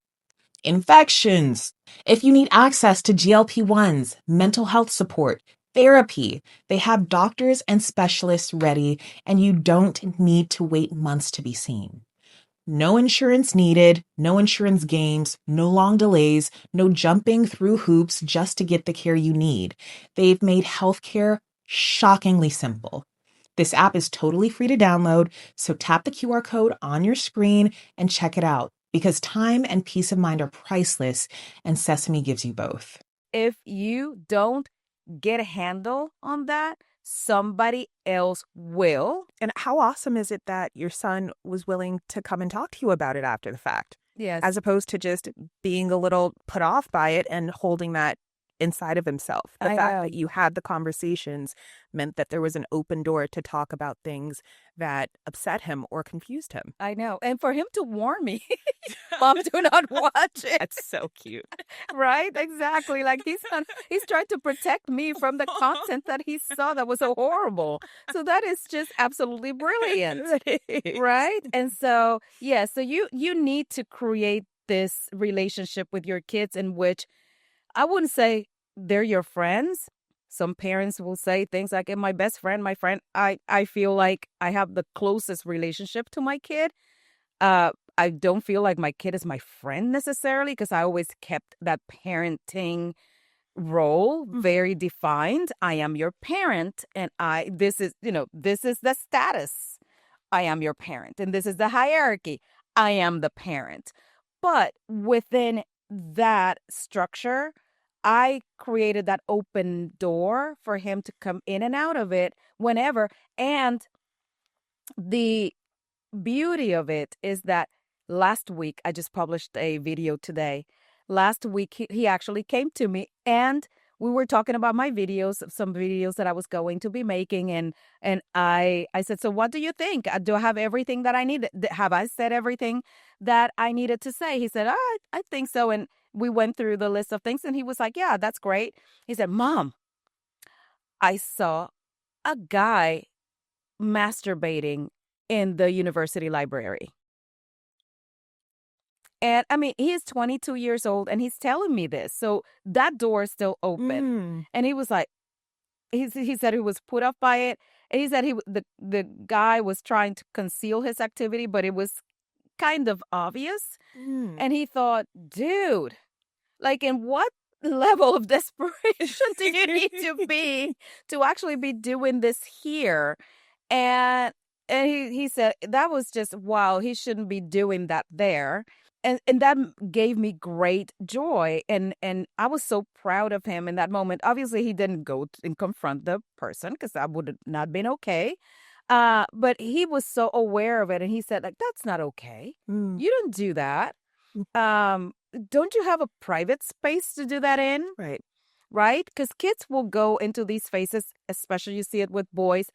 infections, if you need access to GLP-1s, mental health support, therapy, they have doctors and specialists ready, and you don't need to wait months to be seen. No insurance needed, no insurance games, no long delays, no jumping through hoops just to get the care you need. They've made healthcare shockingly simple. This app is totally free to download, so tap the QR code on your screen and check it out, because time and peace of mind are priceless, and Sesame gives you both. If you don't get a handle on that, somebody else will. And how awesome is it that your son was willing to come and talk to you about it after the fact? Yes. As opposed to just being a little put off by it and holding that inside of himself. The I fact know. that you had the conversations meant that there was an open door to talk about things that upset him or confused him. I know. And for him to warn me, Mom, do not watch it. That's so cute. Right? Exactly. Like he's trying to protect me from the content that he saw that was so horrible. So that is just absolutely brilliant. Right? And so, yeah, so you need to create this relationship with your kids in which I wouldn't say they're your friends. Some parents will say things like, my best friend, my friend. I feel like I have the closest relationship to my kid. I don't feel like my kid is my friend necessarily because I always kept that parenting role very defined. I am your parent, and this is the status. I am your parent, and this is the hierarchy. I am the parent. But within that structure, I created that open door for him to come in and out of it whenever. And the beauty of it is that last week, I just published a video today. Last week, he actually came to me and we were talking about my videos, some videos that I was going to be making. And I said, so what do you think? Do I have everything that I need? Have I said everything that I needed to say? He said, I think so. And we went through the list of things and he was like, yeah, that's great. He said, Mom, I saw a guy masturbating in the university library. And I mean, he is 22 years old and he's telling me this. So that door is still open. And he was like, he said he was put off by it. And he said the guy was trying to conceal his activity, but it was kind of obvious. And he thought, dude, like in what level of desperation do you need to be to actually be doing this here? And he said that was just, wow, he shouldn't be doing that there. And that gave me great joy. And I was so proud of him in that moment. Obviously, he didn't go and confront the person because that would have not been okay. But he was so aware of it. And he said, like, that's not okay. You don't do that. Don't you have a private space to do that in? Right? Because kids will go into these phases, especially you see it with boys.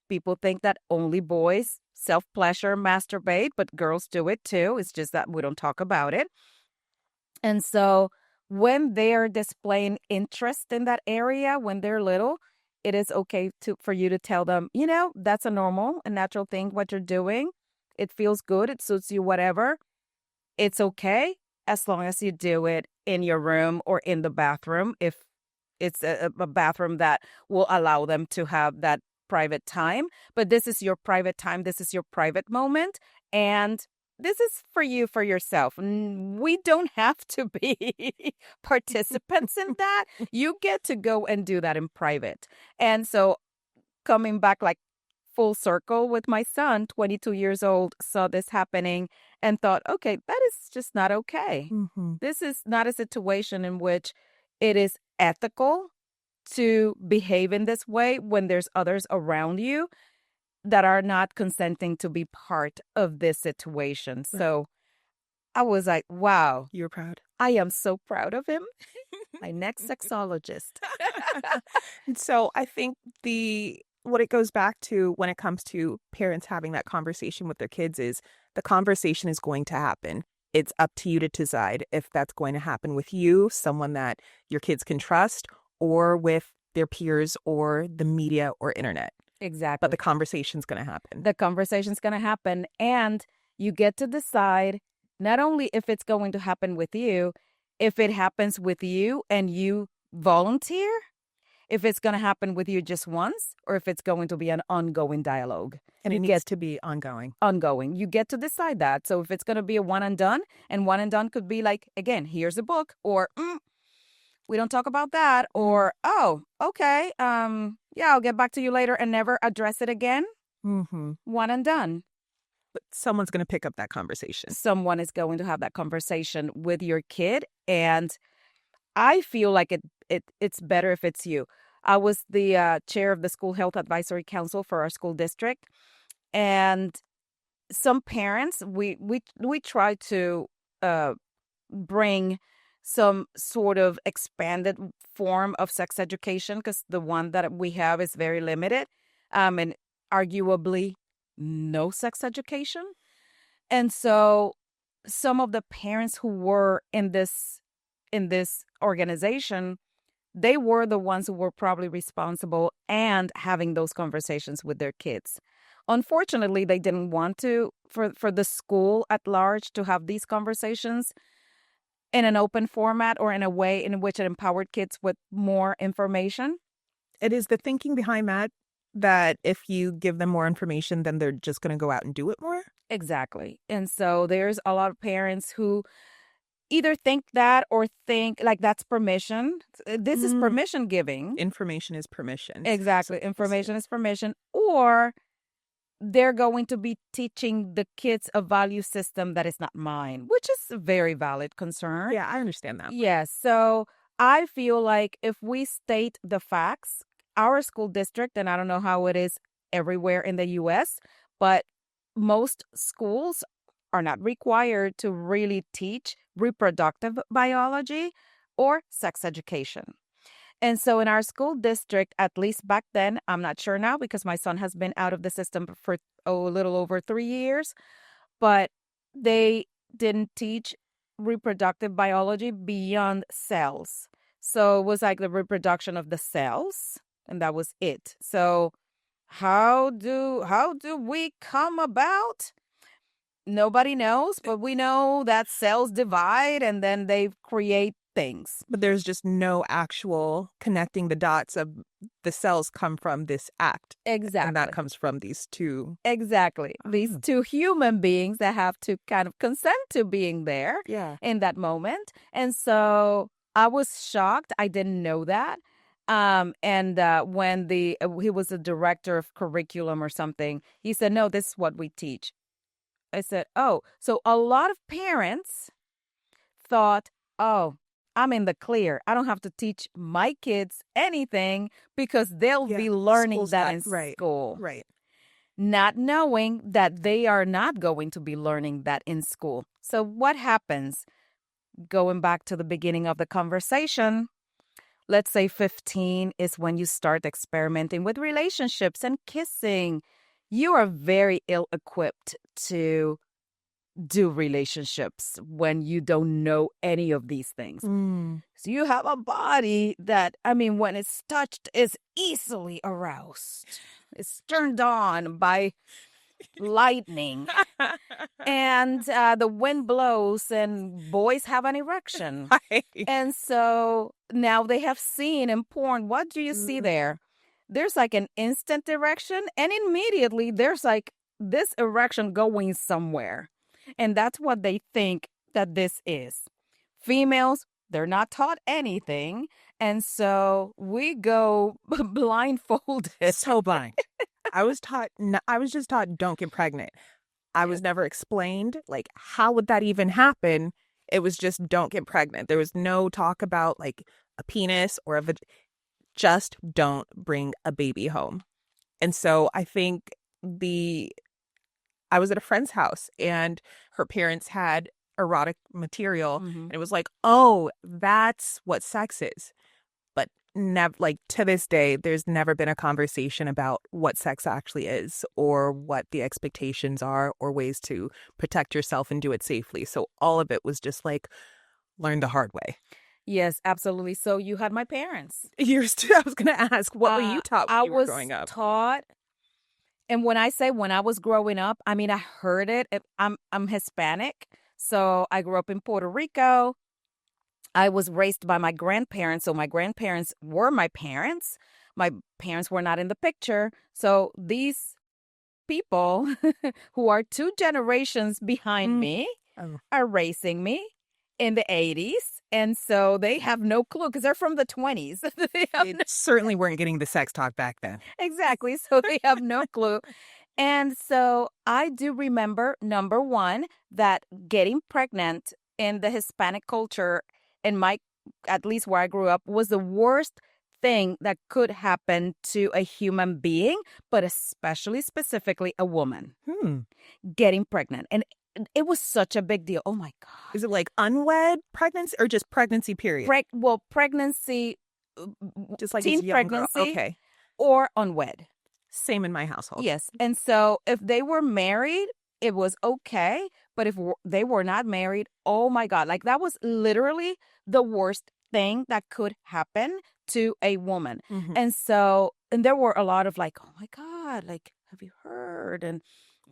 People think that only boys self-pleasure, masturbate, but girls do it too. It's just that we don't talk about it. And so when they're displaying interest in that area, when they're little, it is okay for you to tell them, that's a normal and natural thing, what you're doing. It feels good. It suits you, whatever. It's okay as long as you do it in your room or in the bathroom. If it's a bathroom that will allow them to have that private time, but this is your private time. This is your private moment. And this is for you, for yourself. We don't have to be participants in that. You get to go and do that in private. And so coming back like full circle with my son, 22 years old, saw this happening and thought, okay, that is just not okay. This is not a situation in which it is ethical to behave in this way when there's others around you that are not consenting to be part of this situation. So I was like, wow. You're proud. I am so proud of him. My next sexologist. And so I think what it goes back to when it comes to parents having that conversation with their kids is the conversation is going to happen. It's up to you to decide if that's going to happen with you, someone that your kids can trust, or with their peers or the media or internet. Exactly. But the conversation's going to happen. The conversation's going to happen. And you get to decide not only if it's going to happen with you, if it happens with you and you volunteer, if it's going to happen with you just once, or if it's going to be an ongoing dialogue. And it needs to be ongoing. Ongoing. You get to decide that. So if it's going to be a one and done, and one and done could be like, again, here's a book, or we don't talk about that, or, oh, okay, yeah, I'll get back to you later and never address it again. One and done. But someone's going to pick up that conversation. Someone is going to have that conversation with your kid. And I feel like it's better if it's you. I was the chair of the School Health Advisory Council for our school district. And some parents, we try to bring some sort of expanded form of sex education, because the one that we have is very limited, and arguably no sex education. And so some of the parents who were in this organization, they were the ones who were probably responsible and having those conversations with their kids. Unfortunately, they didn't want to, for the school at large to have these conversations in an open format or in a way in which it empowered kids with more information. It is the thinking behind that if you give them more information, then they're just going to go out and do it more. Exactly. And so there's a lot of parents who either think that or think like that's permission. This is permission giving. Information is permission. Exactly. Information is permission. Or they're going to be teaching the kids a value system that is not mine, which is a very valid concern. Yeah, I understand that. Yes. So I feel like if we state the facts, our school district, and I don't know how it is everywhere in the U.S., but most schools are not required to really teach reproductive biology or sex education. And so in our school district, at least back then, I'm not sure now because my son has been out of the system for a little over 3 years, but they didn't teach reproductive biology beyond cells. So it was like the reproduction of the cells, and that was it. So how do we come about? Nobody knows, but we know that cells divide and then they create things. But there's just no actual connecting the dots of the cells come from this act. Exactly. And that comes from these two. Exactly. These two human beings that have to kind of consent to being there in that moment. And so I was shocked. I didn't know that. And when he was a director of curriculum or something, he said, no, this is what we teach. I said, oh, so a lot of parents thought, oh, I'm in the clear. I don't have to teach my kids anything because they'll be learning that in school. Right. Not knowing that they are not going to be learning that in school. So what happens? Going back to the beginning of the conversation, let's say 15 is when you start experimenting with relationships and kissing. You are very ill-equipped to do relationships when you don't know any of these things. So you have a body that, I mean, when it's touched, is easily aroused. It's turned on by lightning. And the wind blows and boys have an erection. Right. And so now they have seen in porn, what do you see there? There's like an instant erection, and immediately there's like this erection going somewhere. And that's what they think that this is. Females, they're not taught anything. And so we go blindfolded. So blind. I was just taught don't get pregnant. I was never explained, like, how would that even happen? It was just don't get pregnant. There was no talk about like a penis or just don't bring a baby home. And so I think I was at a friend's house and her parents had erotic material and it was like, oh, that's what sex is. But never, like, to this day, there's never been a conversation about what sex actually is or what the expectations are or ways to protect yourself and do it safely. So all of it was just like, learn the hard way. Yes, absolutely. So you had my parents. Yours too. I was going to ask, what were you taught when you were growing up? I was taught, and when I say when I was growing up, I mean, I heard it. I'm Hispanic, so I grew up in Puerto Rico. I was raised by my grandparents, so my grandparents were my parents. My parents were not in the picture. So these people who are 2 generations behind me are raising me in the 80s. And so they have no clue because they're from the 20s. They certainly weren't getting the sex talk back then. Exactly. So they have no clue. And so I do remember, number one, that getting pregnant in the Hispanic culture, at least where I grew up, was the worst thing that could happen to a human being, but especially specifically a woman. Getting pregnant. And it was such a big deal. Oh my God. Is it like unwed pregnancy or just pregnancy period? Pregnancy, Just like teen as a young girl. pregnancy, Okay. or unwed. Same in my household. Yes. And so if they were married, it was okay. But if they were not married, oh my God, like that was literally the worst thing that could happen to a woman. Mhm. And there were a lot of like, oh my God, like, have you heard? And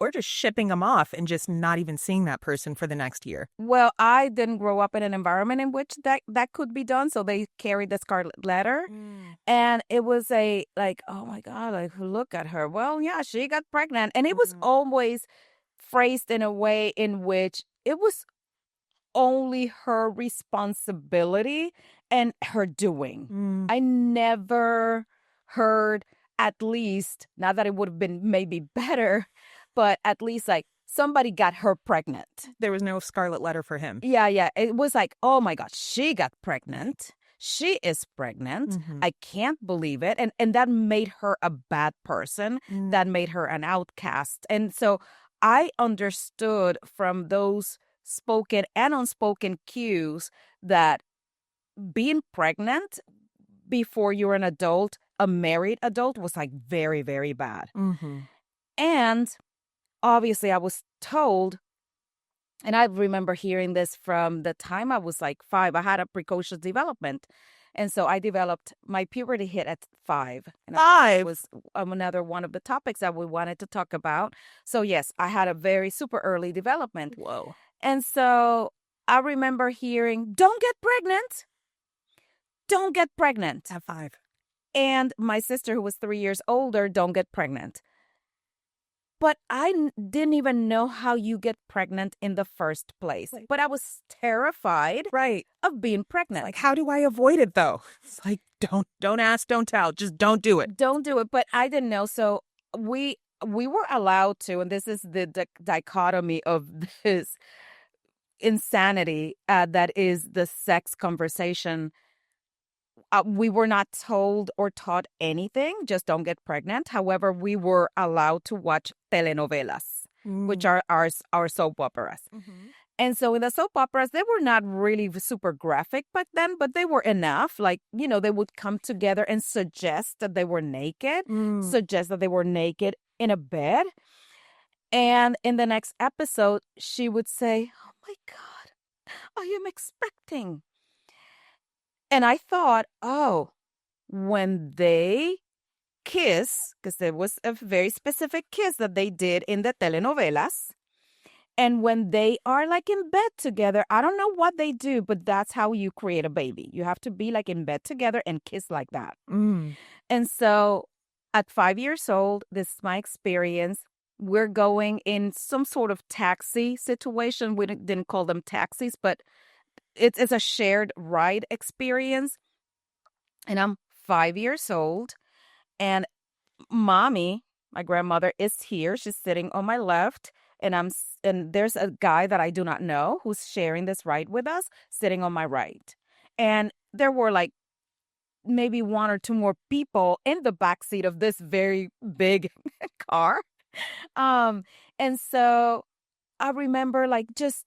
Or just shipping them off and just not even seeing that person for the next year. well, I didn't grow up in an environment in which that could be done. So they carried the scarlet letter. And it was like, oh my God, like, look at her. Well, yeah, she got pregnant. And it was always phrased in a way in which it was only her responsibility and her doing. I never heard, at least, not that it would have been maybe better, but at least like somebody got her pregnant. There was no scarlet letter for him. Yeah. It was like, oh my God, she got pregnant. She is pregnant. I can't believe it. And that made her a bad person. That made her an outcast. And so I understood from those spoken and unspoken cues that being pregnant before you're an adult, a married adult, was like very, very bad. And obviously I was told, and I remember hearing this from the time I was like 5. I had a precocious development. And so I developed, my puberty hit at 5. And 5 was another one of the topics that we wanted to talk about. So yes, I had a very super early development. Whoa. And so I remember hearing, don't get pregnant. Don't get pregnant. At 5. And my sister, who was 3 years older, don't get pregnant. But I didn't even know how you get pregnant in the first place. But I was terrified of being pregnant. Like, how do I avoid it, though? It's like, don't ask, don't tell. Just don't do it. Don't do it. But I didn't know. So we were allowed to, and this is the dichotomy of this insanity that is the sex conversation. We were not told or taught anything, just don't get pregnant. However, we were allowed to watch telenovelas, which are our soap operas. And so in the soap operas, they were not really super graphic back then, but they were enough. Like, you know, they would come together and suggest that they were naked, suggest that they were naked in a bed. And in the next episode, she would say, oh my God, I am expecting. And I thought, oh, when they kiss, because there was a very specific kiss that they did in the telenovelas, and when they are like in bed together, I don't know what they do, but that's how you create a baby. You have to be like in bed together and kiss like that. And so at 5 years old, this is my experience. We're going in some sort of taxi situation. We didn't call them taxis, but it's a shared ride experience. And I'm 5 years old. And mommy, my grandmother, is here. She's sitting on my left. And there's a guy that I do not know who's sharing this ride with us, sitting on my right. And there were like maybe 1 or 2 more people in the backseat of this very big car. And so I remember like just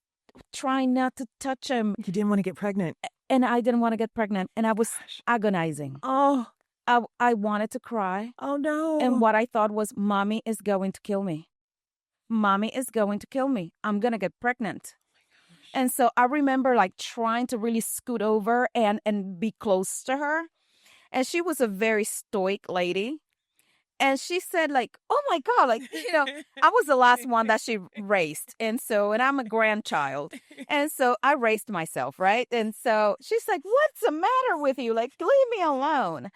trying not to touch him. You didn't want to get pregnant. And I didn't want to get pregnant. And I was agonizing. Oh. I wanted to cry. Oh, no. And what I thought was, mommy is going to kill me. Mommy is going to kill me. I'm going to get pregnant. And so I remember like trying to really scoot over and be close to her. And she was a very stoic lady. And she said like, oh my God, like, you know, I was the last one that she raised. And I'm a grandchild. And so I raised myself, right? And so she's like, what's the matter with you? Like, leave me alone.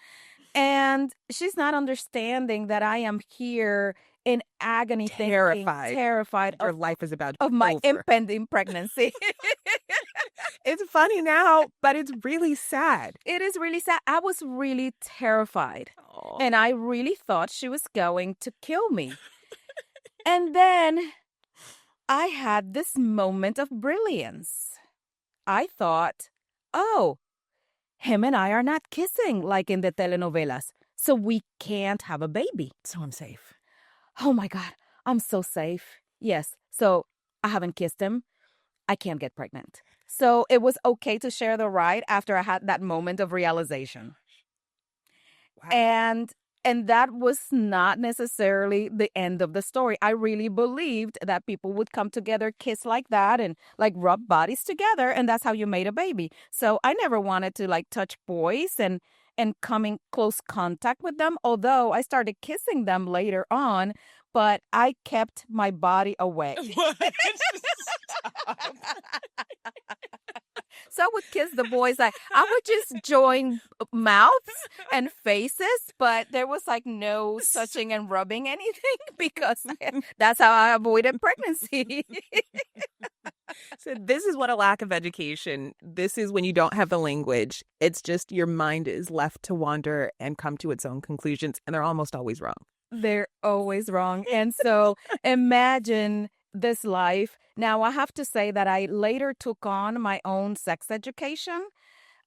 And she's not understanding that I am here in agony, terrified your life is about of my impending pregnancy. It's funny now, but it's really sad. It is really sad. I was really terrified. Oh. And I really thought she was going to kill me. And then I had this moment of brilliance. I thought, oh, him and I are not kissing like in the telenovelas, so we can't have a baby. So I'm safe. Oh my God, I'm so safe. Yes. So I haven't kissed him. I can't get pregnant. So it was okay to share the ride after I had that moment of realization. Wow. And that was not necessarily the end of the story. I really believed that people would come together, kiss like that, and like rub bodies together, and that's how you made a baby. So I never wanted to like touch boys and come in close contact with them, although I started kissing them later on, but I kept my body away. What? So I would kiss the boys. Like I would just join mouths and faces, but there was like no touching and rubbing anything because that's how I avoided pregnancy. So this is what a lack of education. This is when you don't have the language. It's just your mind is left to wander and come to its own conclusions, and they're almost always wrong. They're always wrong. And so imagine this life. Now, I have to say that I later took on my own sex education.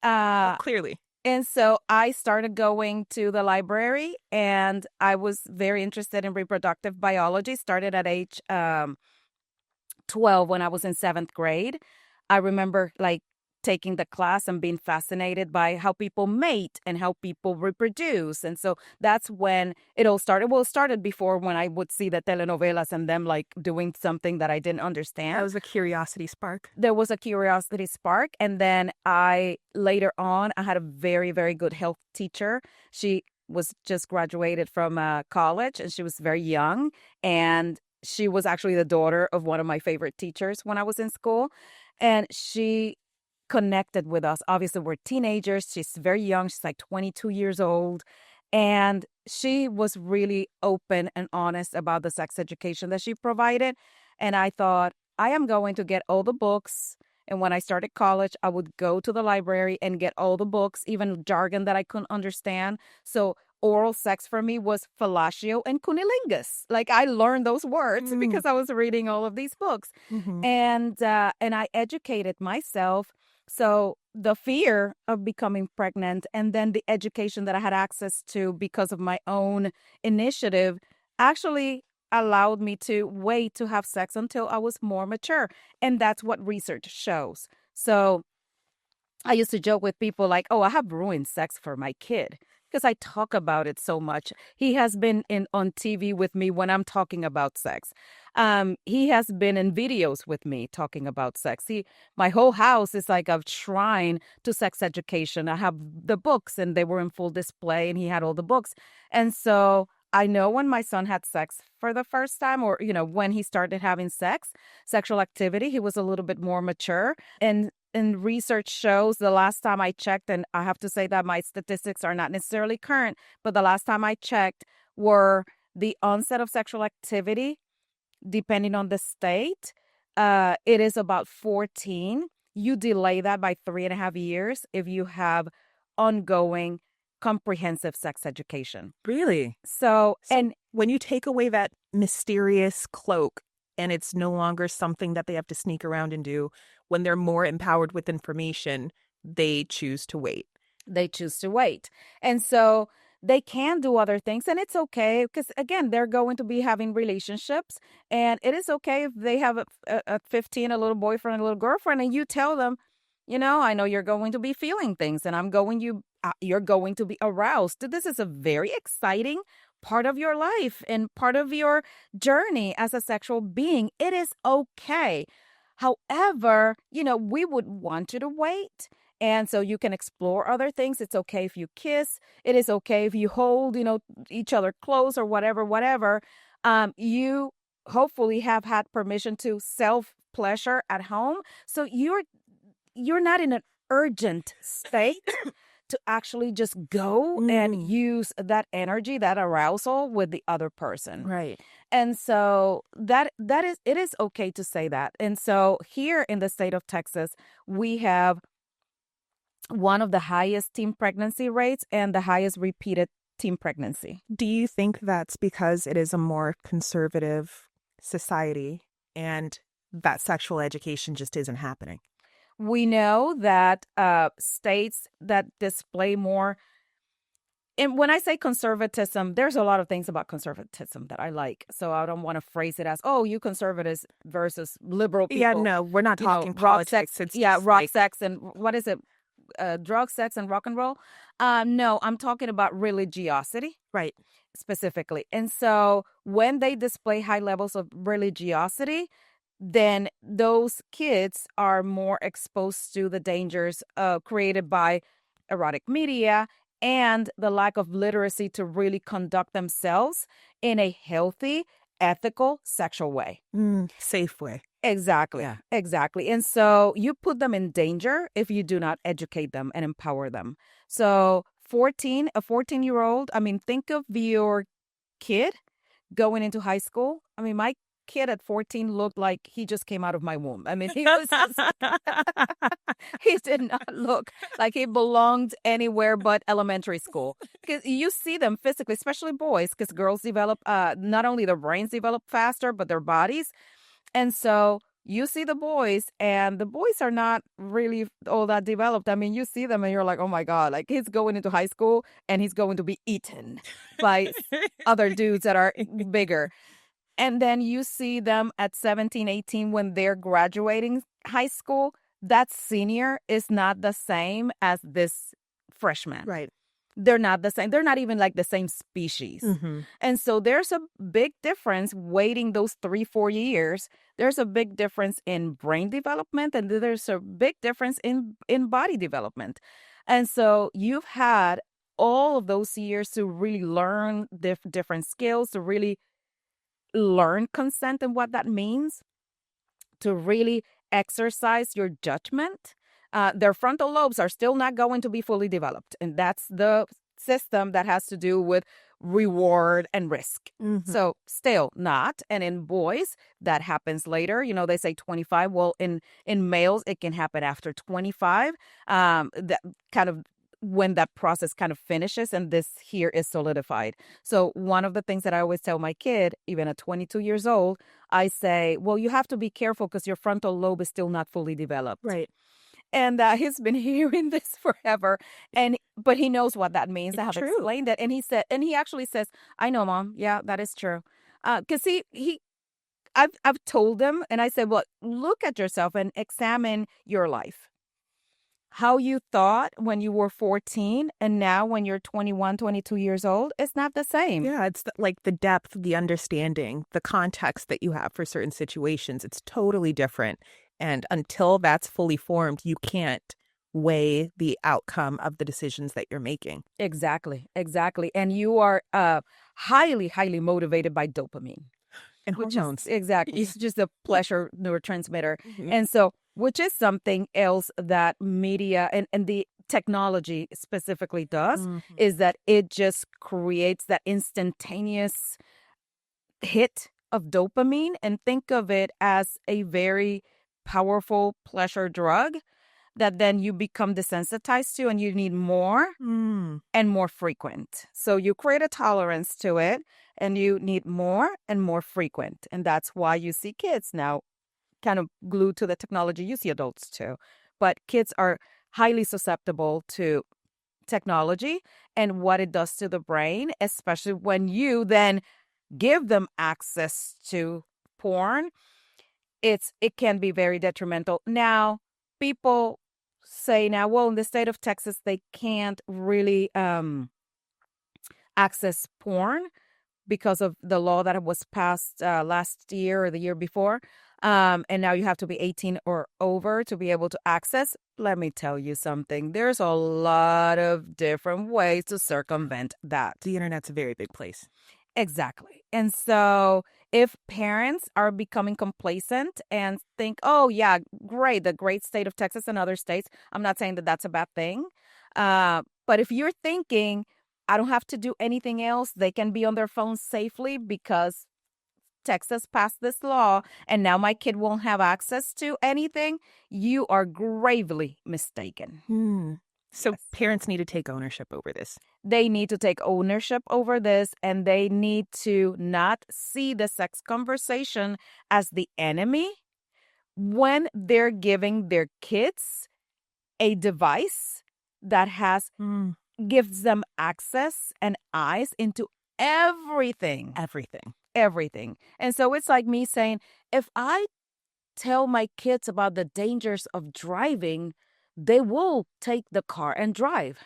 Clearly. And so I started going to the library, and I was very interested in reproductive biology, started at age 12 when I was in 7th grade. I remember like taking the class and being fascinated by how people mate and how people reproduce. And so that's when it all started. Well, it started before when I would see the telenovelas and them like doing something that I didn't understand. That was a curiosity spark. There was a curiosity spark. And then I later on, I had a very, very good health teacher. She was just graduated from college and she was very young. And she was actually the daughter of one of my favorite teachers when I was in school. And she connected with us. Obviously, we're teenagers. She's very young. She's like 22 years old. And she was really open and honest about the sex education that she provided. And I thought, I am going to get all the books. And when I started college, I would go to the library and get all the books, even jargon that I couldn't understand. So oral sex for me was fellatio and cunnilingus. Like I learned those words because I was reading all of these books. Mm-hmm. And I educated myself. So the fear of becoming pregnant and then the education that I had access to because of my own initiative actually allowed me to wait to have sex until I was more mature. And that's what research shows. So I used to joke with people like, oh, I have ruined sex for my kid because I talk about it so much. He has been on TV with me when I'm talking about sex. He has been in videos with me talking about sex. My whole house is like a shrine to sex education. I have the books and they were in full display and he had all the books. And so I know when my son had sex for the first time or, when he started having sexual activity, he was a little bit more mature. And research shows the last time I checked, and I have to say that my statistics are not necessarily current, but the last time I checked were the onset of sexual activity, depending on the state, it is about 14. You delay that by 3.5 years if you have ongoing comprehensive sex education. Really? So and when you take away that mysterious cloak and it's no longer something that they have to sneak around and do, when they're more empowered with information, they choose to wait. They choose to wait. And so they can do other things, and it's okay because, again, they're going to be having relationships, and it is okay if they have a 15, a little boyfriend, a little girlfriend, and you tell them, I know you're going to be feeling things, and you're going to be aroused. This is a very exciting part of your life and part of your journey as a sexual being. It is okay. However, we would want you to wait. And so you can explore other things. It's okay if you kiss. It is okay if you hold, each other close or whatever. You hopefully have had permission to self-pleasure at home. So you're not in an urgent state to actually just go and use that energy, that arousal with the other person. Right. And so it is okay to say that. And so here in the state of Texas, we have one of the highest teen pregnancy rates and the highest repeated teen pregnancy. Do you think that's because it is a more conservative society and that sexual education just isn't happening? We know that states that display more And when I say conservatism, there's a lot of things about conservatism that I like. So I don't want to phrase it as, oh, you conservatives versus liberal people. Yeah, no, we're not talking rock politics. sex. It's Yeah, just rock like, sex and what is it? Drug, sex, and rock and roll. No, I'm talking about religiosity right. specifically. And so when they display high levels of religiosity, then those kids are more exposed to the dangers created by erotic media and the lack of literacy to really conduct themselves in a healthy, ethical, sexual way. Safe way. Exactly. Yeah. Exactly. And so you put them in danger if you do not educate them and empower them. So a 14-year-old, I mean, think of your kid going into high school. I mean, my kid at 14 looked like he just came out of my womb. I mean, he was just, he did not look like he belonged anywhere but elementary school. Because you see them physically, especially boys, because girls develop, not only their brains develop faster, but their bodies. And so you see the boys, and the boys are not really all that developed. I mean, you see them and you're like, oh my God, like he's going into high school and he's going to be eaten by other dudes that are bigger. And then you see them at 17, 18 when they're graduating high school. That senior is not the same as this freshman. Right. They're not the same. They're not even like the same species. Mm-hmm. And so there's a big difference waiting those 3-4 years. There's a big difference in brain development, and there's a big difference in body development. And so you've had all of those years to really learn different skills, to really learn consent and what that means, to really exercise your judgment. Their frontal lobes are still not going to be fully developed. And that's the system that has to do with reward and risk. Mm-hmm. So still not. And in boys, that happens later. You know, they say 25. Well, in males, it can happen after 25. That kind of when that process kind of finishes and this here is solidified. So one of the things that I always tell my kid, even at 22 years old, I say, well, you have to be careful because your frontal lobe is still not fully developed. Right. And he's been hearing this forever, but he knows what that means. I have explained it, and he actually says, "I know, Mom. Yeah, that is true." Because I've told him, and I said, "Well, look at yourself and examine your life. How you thought when you were 14 and now when you're 21, 22 years old, it's not the same." Yeah, it's like the depth, the understanding, the context that you have for certain situations. It's totally different. And until that's fully formed, you can't weigh the outcome of the decisions that you're making. Exactly. And you are highly, highly motivated by dopamine. And hormones. Exactly. It's just a pleasure neurotransmitter. Mm-hmm. And so, which is something else that media and the technology specifically does, is that it just creates that instantaneous hit of dopamine. And think of it as a very powerful pleasure drug that then you become desensitized to, and you need more and more frequent. So you create a tolerance to it, and you need more and more frequent. And that's why you see kids now kind of glued to the technology. You see adults too. But kids are highly susceptible to technology and what it does to the brain, especially when you then give them access to porn. It can be very detrimental. Now, people say now, well, in the state of Texas, they can't really access porn because of the law that was passed last year or the year before. And now you have to be 18 or over to be able to access. Let me tell you something. There's a lot of different ways to circumvent that. The internet's a very big place. Exactly. And so if parents are becoming complacent and think, oh, yeah, great, the great state of Texas and other states, I'm not saying that that's a bad thing. But if you're thinking, I don't have to do anything else, they can be on their phones safely because Texas passed this law and now my kid won't have access to anything, you are gravely mistaken. So parents need to take ownership over this. They need to take ownership over this, and they need to not see the sex conversation as the enemy when they're giving their kids a device that has gives them access and eyes into everything. Everything. And so it's like me saying, if I tell my kids about the dangers of driving, they will take the car and drive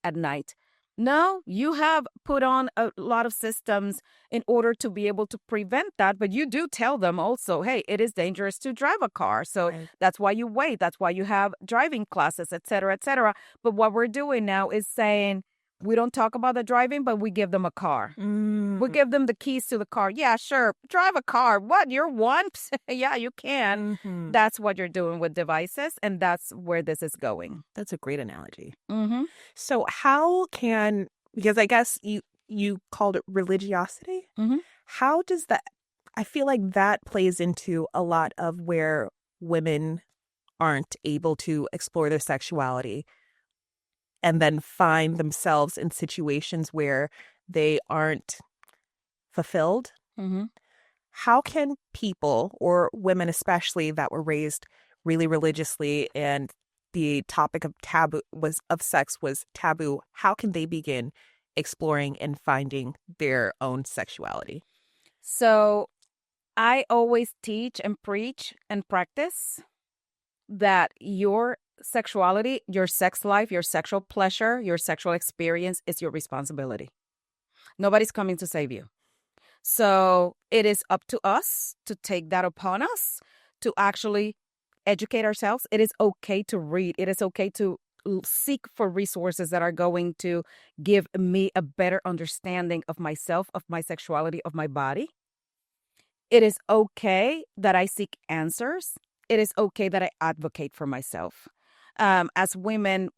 at night. No, you have put on a lot of systems in order to be able to prevent that, but you do tell them also, hey, it is dangerous to drive a car. So that's why you wait. That's why you have driving classes, et cetera, et cetera. But what we're doing now is saying, we don't talk about the driving, but we give them a car. We give them the keys to the car. Yeah, sure. Drive a car. What? You're one? Yeah, you can. That's what you're doing with devices. And that's where this is going. That's a great analogy. So how can, because I guess you called it religiosity. How does that, I feel like that plays into a lot of where women aren't able to explore their sexuality and then find themselves in situations where they aren't fulfilled. How can people, or women especially, that were raised really religiously and the topic of sex was taboo, how can they begin exploring and finding their own sexuality? So I always teach and preach and practice that your sexuality, your sex life, your sexual pleasure, your sexual experience is your responsibility. Nobody's coming to save you. So it is up to us to take that upon us to actually educate ourselves. It is okay to read. It is okay to seek for resources that are going to give me a better understanding of myself, of my sexuality, of my body. It is okay that I seek answers. It is okay that I advocate for myself. As women,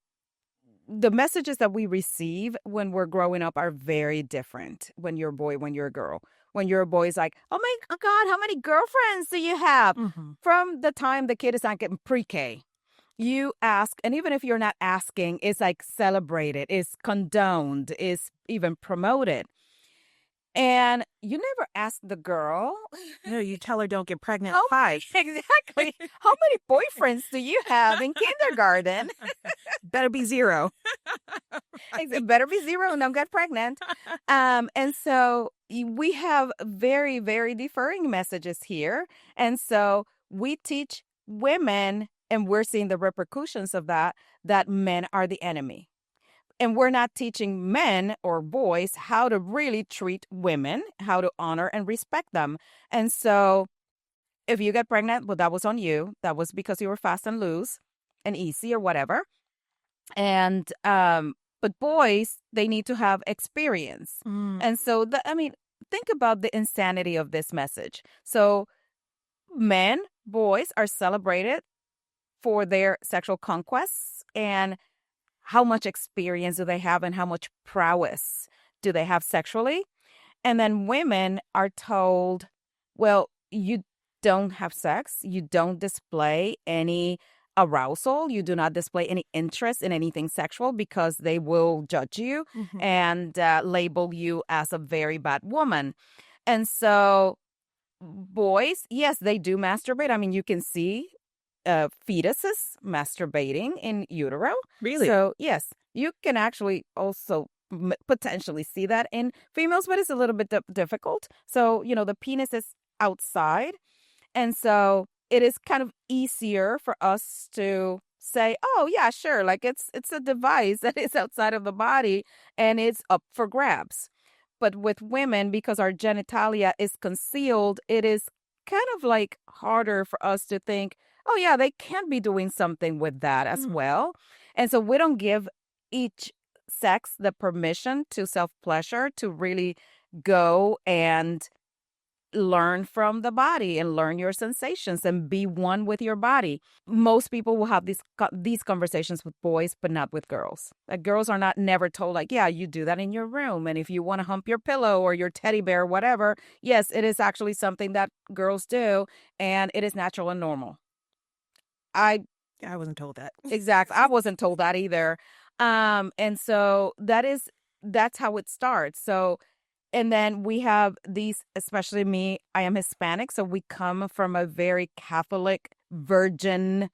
the messages that we receive when we're growing up are very different when you're a boy, when you're a girl. When you're a boy, it's like, oh my God, how many girlfriends do you have? From the time the kid is not getting pre-K, you ask, and even if you're not asking, it's like celebrated, it's condoned, it's even promoted. And you never ask the girl. No, you tell her don't get pregnant at 5. Exactly. How many boyfriends do you have in kindergarten? Better be 0. It better be 0 and don't get pregnant. And so we have very, very differing messages here. And so we teach women, and we're seeing the repercussions of that men are the enemy. And we're not teaching men or boys how to really treat women, how to honor and respect them. And so if you get pregnant, well, that was on you. That was because you were fast and loose and easy or whatever. And but boys, they need to have experience. And so, think about the insanity of this message. So men, boys are celebrated for their sexual conquests and how much experience do they have and how much prowess do they have sexually. And then women are told, well, you don't have sex. You don't display any arousal. You do not display any interest in anything sexual because they will judge you and label you as a very bad woman. And so boys, yes, they do masturbate. I mean, you can see fetuses masturbating in utero. Really? So, yes, you can actually also potentially see that in females, but it's a little bit difficult. So, the penis is outside. And so it is kind of easier for us to say, oh, yeah, sure. Like it's a device that is outside of the body and it's up for grabs. But with women, because our genitalia is concealed, it is kind of like harder for us to think, oh, yeah, they can be doing something with that as well. And so we don't give each sex the permission to self-pleasure, to really go and learn from the body and learn your sensations and be one with your body. Most people will have these conversations with boys, but not with girls. Like girls are never told like, yeah, you do that in your room. And if you want to hump your pillow or your teddy bear, whatever, yes, it is actually something that girls do. And it is natural and normal. I wasn't told that. Exactly. I wasn't told that either. And so that's how it starts. So, and then we have these, especially me, I am Hispanic. So we come from a very Catholic, virgin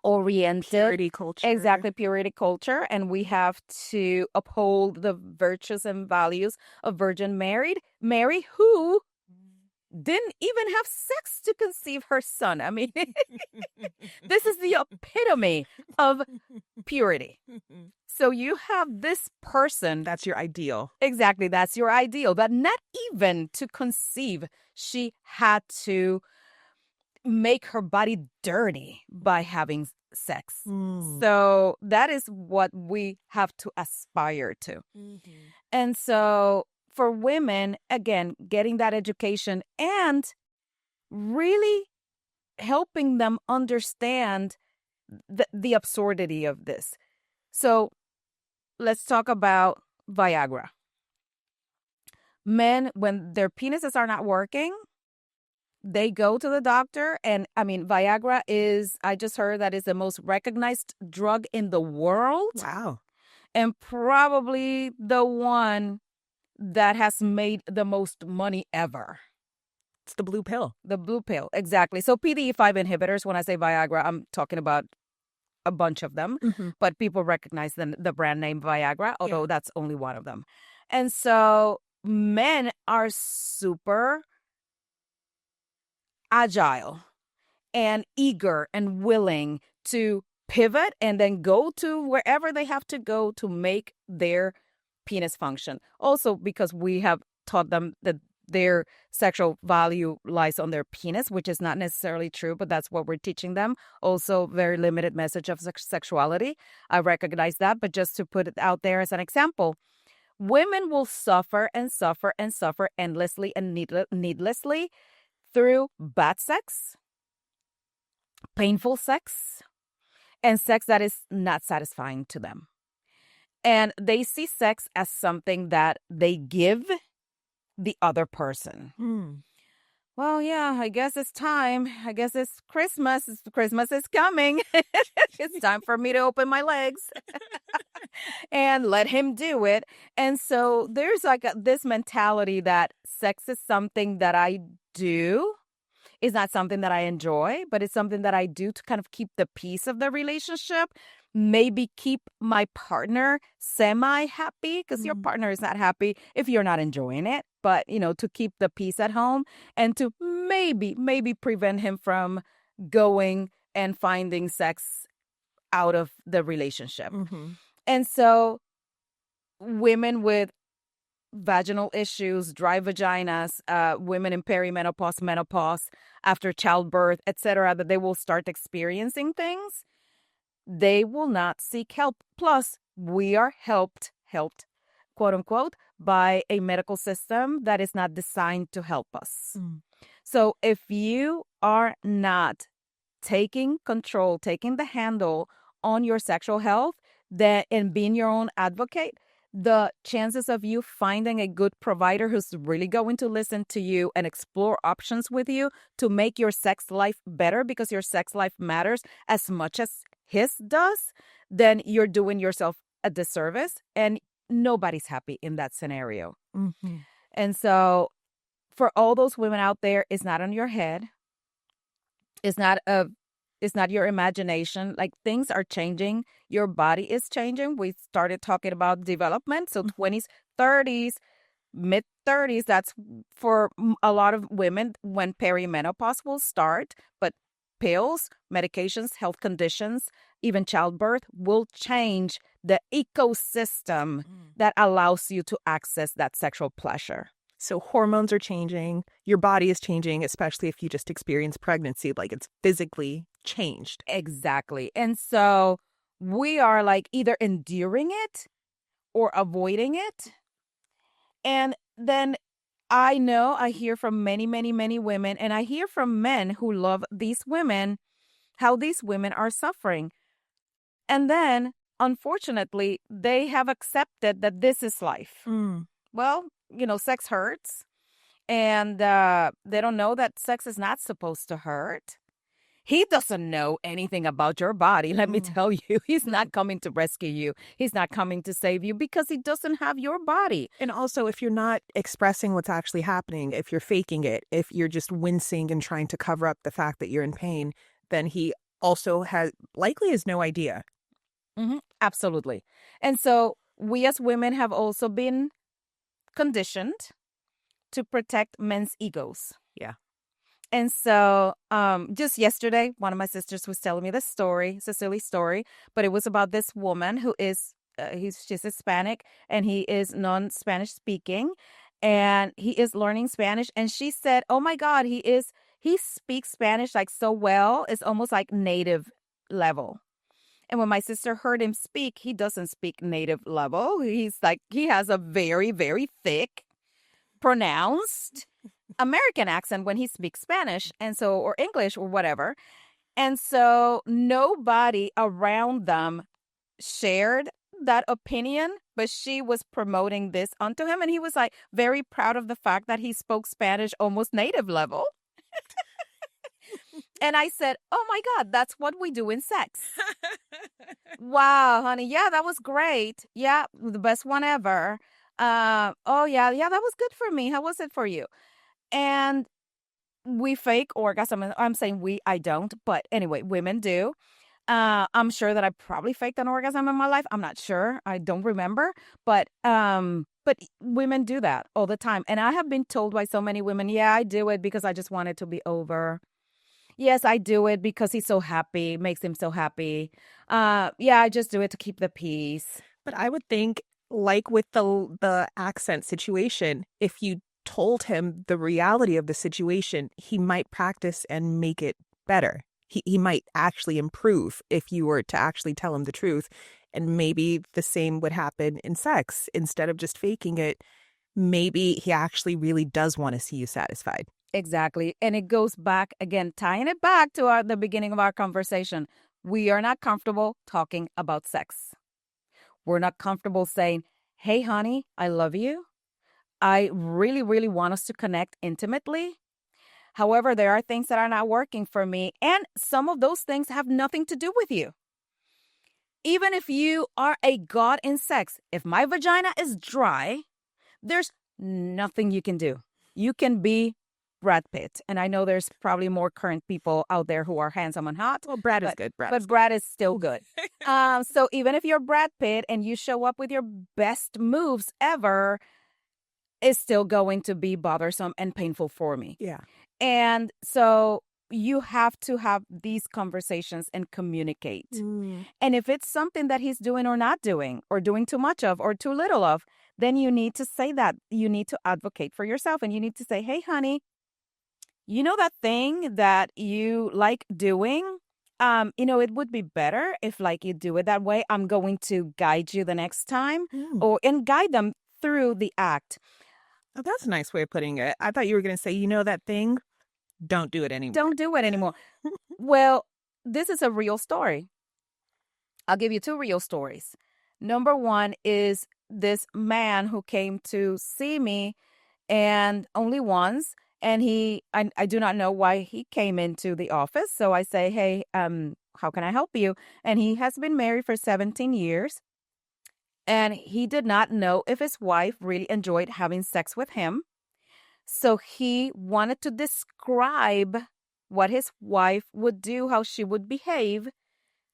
oriented. Purity culture. Exactly, purity culture. And we have to uphold the virtues and values of Virgin Mary, who didn't even have sex to conceive her son. I mean, this is the epitome of purity. So you have this person. That's your ideal. Exactly, that's your ideal. But not even to conceive, she had to make her body dirty by having sex. So that is what we have to aspire to. And so for women, again, getting that education and really helping them understand the absurdity of this. So let's talk about Viagra. Men, when their penises are not working, they go to the doctor. And I mean, Viagra is, I just heard that is the most recognized drug in the world. Wow. And probably the one that has made the most money ever. It's the blue pill. The blue pill, exactly. So PDE5 inhibitors, when I say Viagra, I'm talking about a bunch of them. But people recognize the brand name Viagra, although that's only one of them. And so men are super agile and eager and willing to pivot and then go to wherever they have to go to make their penis function. Also, because we have taught them that their sexual value lies on their penis, which is not necessarily true, but that's what we're teaching them. Also, very limited message of sexuality. I recognize that, but just to put it out there as an example, women will suffer and suffer and suffer endlessly and needlessly through bad sex, painful sex, and sex that is not satisfying to them. And they see sex as something that they give the other person. Well, yeah, I guess it's time. I guess it's Christmas. Christmas is coming. It's time for me to open my legs and let him do it. And so there's like this mentality that sex is something that I do. It's not something that I enjoy, but it's something that I do to kind of keep the peace of the relationship. Maybe keep my partner semi-happy, because your partner is not happy if you're not enjoying it. But, you know, to keep the peace at home and to maybe prevent him from going and finding sex out of the relationship. And so women with vaginal issues, dry vaginas, women in perimenopause, menopause, after childbirth, etc., that they will start experiencing things, they will not seek help. Plus, we are helped, quote unquote, by a medical system that is not designed to help us. So if you are not taking control, taking the handle on your sexual health, then and being your own advocate, the chances of you finding a good provider who's really going to listen to you and explore options with you to make your sex life better, because your sex life matters as much as his does, then you're doing yourself a disservice, and nobody's happy in that scenario. And so for all those women out there, it's not on your head. It's not your imagination. Like, things are changing. Your body is changing. We started talking about development. So 20s, 30s, mid 30s, that's for a lot of women when perimenopause will start. But pills, medications, health conditions, even childbirth will change the ecosystem that allows you to access that sexual pleasure. So hormones are changing. Your body is changing, especially if you just experience pregnancy. Like, it's physically changed. Exactly. And so we are like either enduring it or avoiding it. And then I hear from many, many, many women, and I hear from men who love these women, how these women are suffering. And then, unfortunately, they have accepted that this is life. Well, you know, sex hurts, and they don't know that sex is not supposed to hurt. He doesn't know anything about your body, let me tell you. He's not coming to rescue you. He's not coming to save you because he doesn't have your body. And also, if you're not expressing what's actually happening, if you're faking it, if you're just wincing and trying to cover up the fact that you're in pain, then he also likely has no idea. Absolutely. And so we as women have also been conditioned to protect men's egos. Yeah. And so just yesterday, one of my sisters was telling me this story. It's a silly story, but it was about this woman who is, she's Hispanic and he is non-Spanish speaking and he is learning Spanish. And she said, oh my God, he speaks Spanish like so well. It's almost like native level. And when my sister heard him speak, he doesn't speak native level. He's like, he has a very, very thick, pronounced American accent when he speaks Spanish, and so, or English or whatever. And so nobody around them shared that opinion, but she was promoting this onto him. And he was like very proud of the fact that he spoke Spanish almost native level. And I said, oh my God, that's what we do in sex. Wow, honey. Yeah, that was great. Yeah, the best one ever. Oh, yeah, that was good for me. How was it for you? And we fake orgasm. I'm saying we, I don't. But anyway, women do. I'm sure that I probably faked an orgasm in my life. I'm not sure. I don't remember. But women do that all the time. And I have been told by so many women, yeah, I do it because I just want it to be over. Yes, I do it because he's so happy, makes him so happy. Yeah, I just do it to keep the peace. But I would think, like with the accent situation, if you told him the reality of the situation, he might practice and make it better. He might actually improve if you were to actually tell him the truth. And maybe the same would happen in sex. Instead of just faking it, maybe he actually really does want to see you satisfied. Exactly. And it goes back, again, tying it back to the beginning of our conversation. We are not comfortable talking about sex. We're not comfortable saying, hey, honey, I love you. I really, really want us to connect intimately. However, there are things that are not working for me. And some of those things have nothing to do with you. Even if you are a god in sex, if my vagina is dry, there's nothing you can do. You can be Brad Pitt. And I know there's probably more current people out there who are handsome and hot. Well, Brad is good. But Brad is still good. So even if you're Brad Pitt and you show up with your best moves ever, it's still going to be bothersome and painful for me. Yeah. And so you have to have these conversations and communicate. And if it's something that he's doing or not doing, or doing too much of, or too little of, then you need to say that. You need to advocate for yourself. And you need to say, hey, honey, you know that thing that you like doing? It would be better if like you do it that way. I'm going to guide you the next time and guide them through the act. Oh, that's a nice way of putting it. I thought you were going to say, you know that thing? Don't do it anymore. Don't do it anymore. Well, this is a real story. I'll give you 2 real stories. Number 1 is this man who came to see me and only once. And I do not know why he came into the office. So I say, hey, how can I help you? And he has been married for 17 years. And he did not know if his wife really enjoyed having sex with him. So he wanted to describe what his wife would do, how she would behave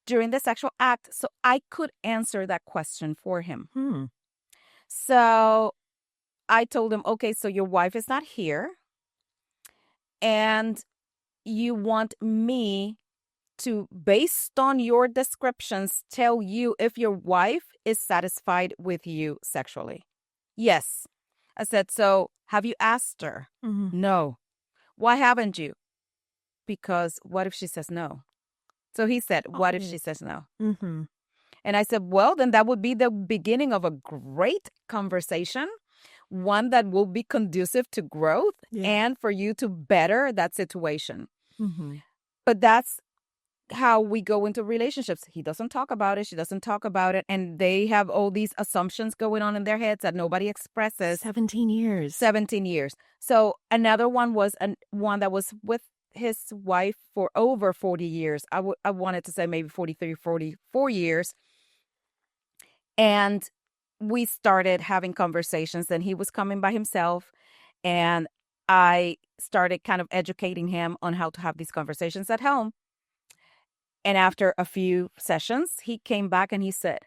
during the sexual act. So I could answer that question for him. So I told him, okay, so your wife is not here. And you want me to, based on your descriptions, tell you if your wife is satisfied with you sexually? Yes. I said, so have you asked her? No. Why haven't you? Because what if she says no? So he said, what if she says no? And I said, well, then that would be the beginning of a great conversation. One that will be conducive to growth and for you to better that situation. But that's how we go into relationships. He doesn't talk about it. She doesn't talk about it. And they have all these assumptions going on in their heads that nobody expresses. 17 years. 17 years. So another one was one that was with his wife for over 40 years. I wanted to say maybe 43, 44 years. And we started having conversations, and he was coming by himself, and I started kind of educating him on how to have these conversations at home. And after a few sessions, he came back and he said,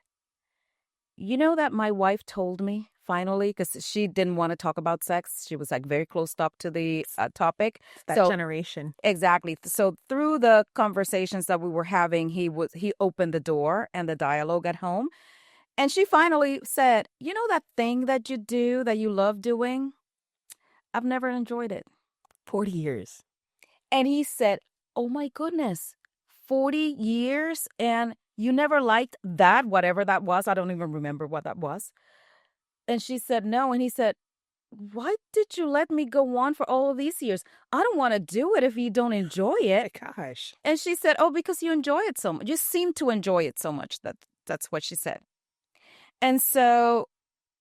you know that my wife told me finally, because she didn't want to talk about sex. She was like very closed up to the topic. That generation. Exactly. So through the conversations that we were having, he opened the door and the dialogue at home. And she finally said, you know that thing that you do that you love doing? I've never enjoyed it. 40 years. And he said, oh my goodness, 40 years and you never liked that, whatever that was. I don't even remember what that was. And she said, no. And he said, why did you let me go on for all of these years? I don't want to do it if you don't enjoy it. Oh my gosh. And she said, oh, because you enjoy it so much. You seem to enjoy it so much. That's what she said. And so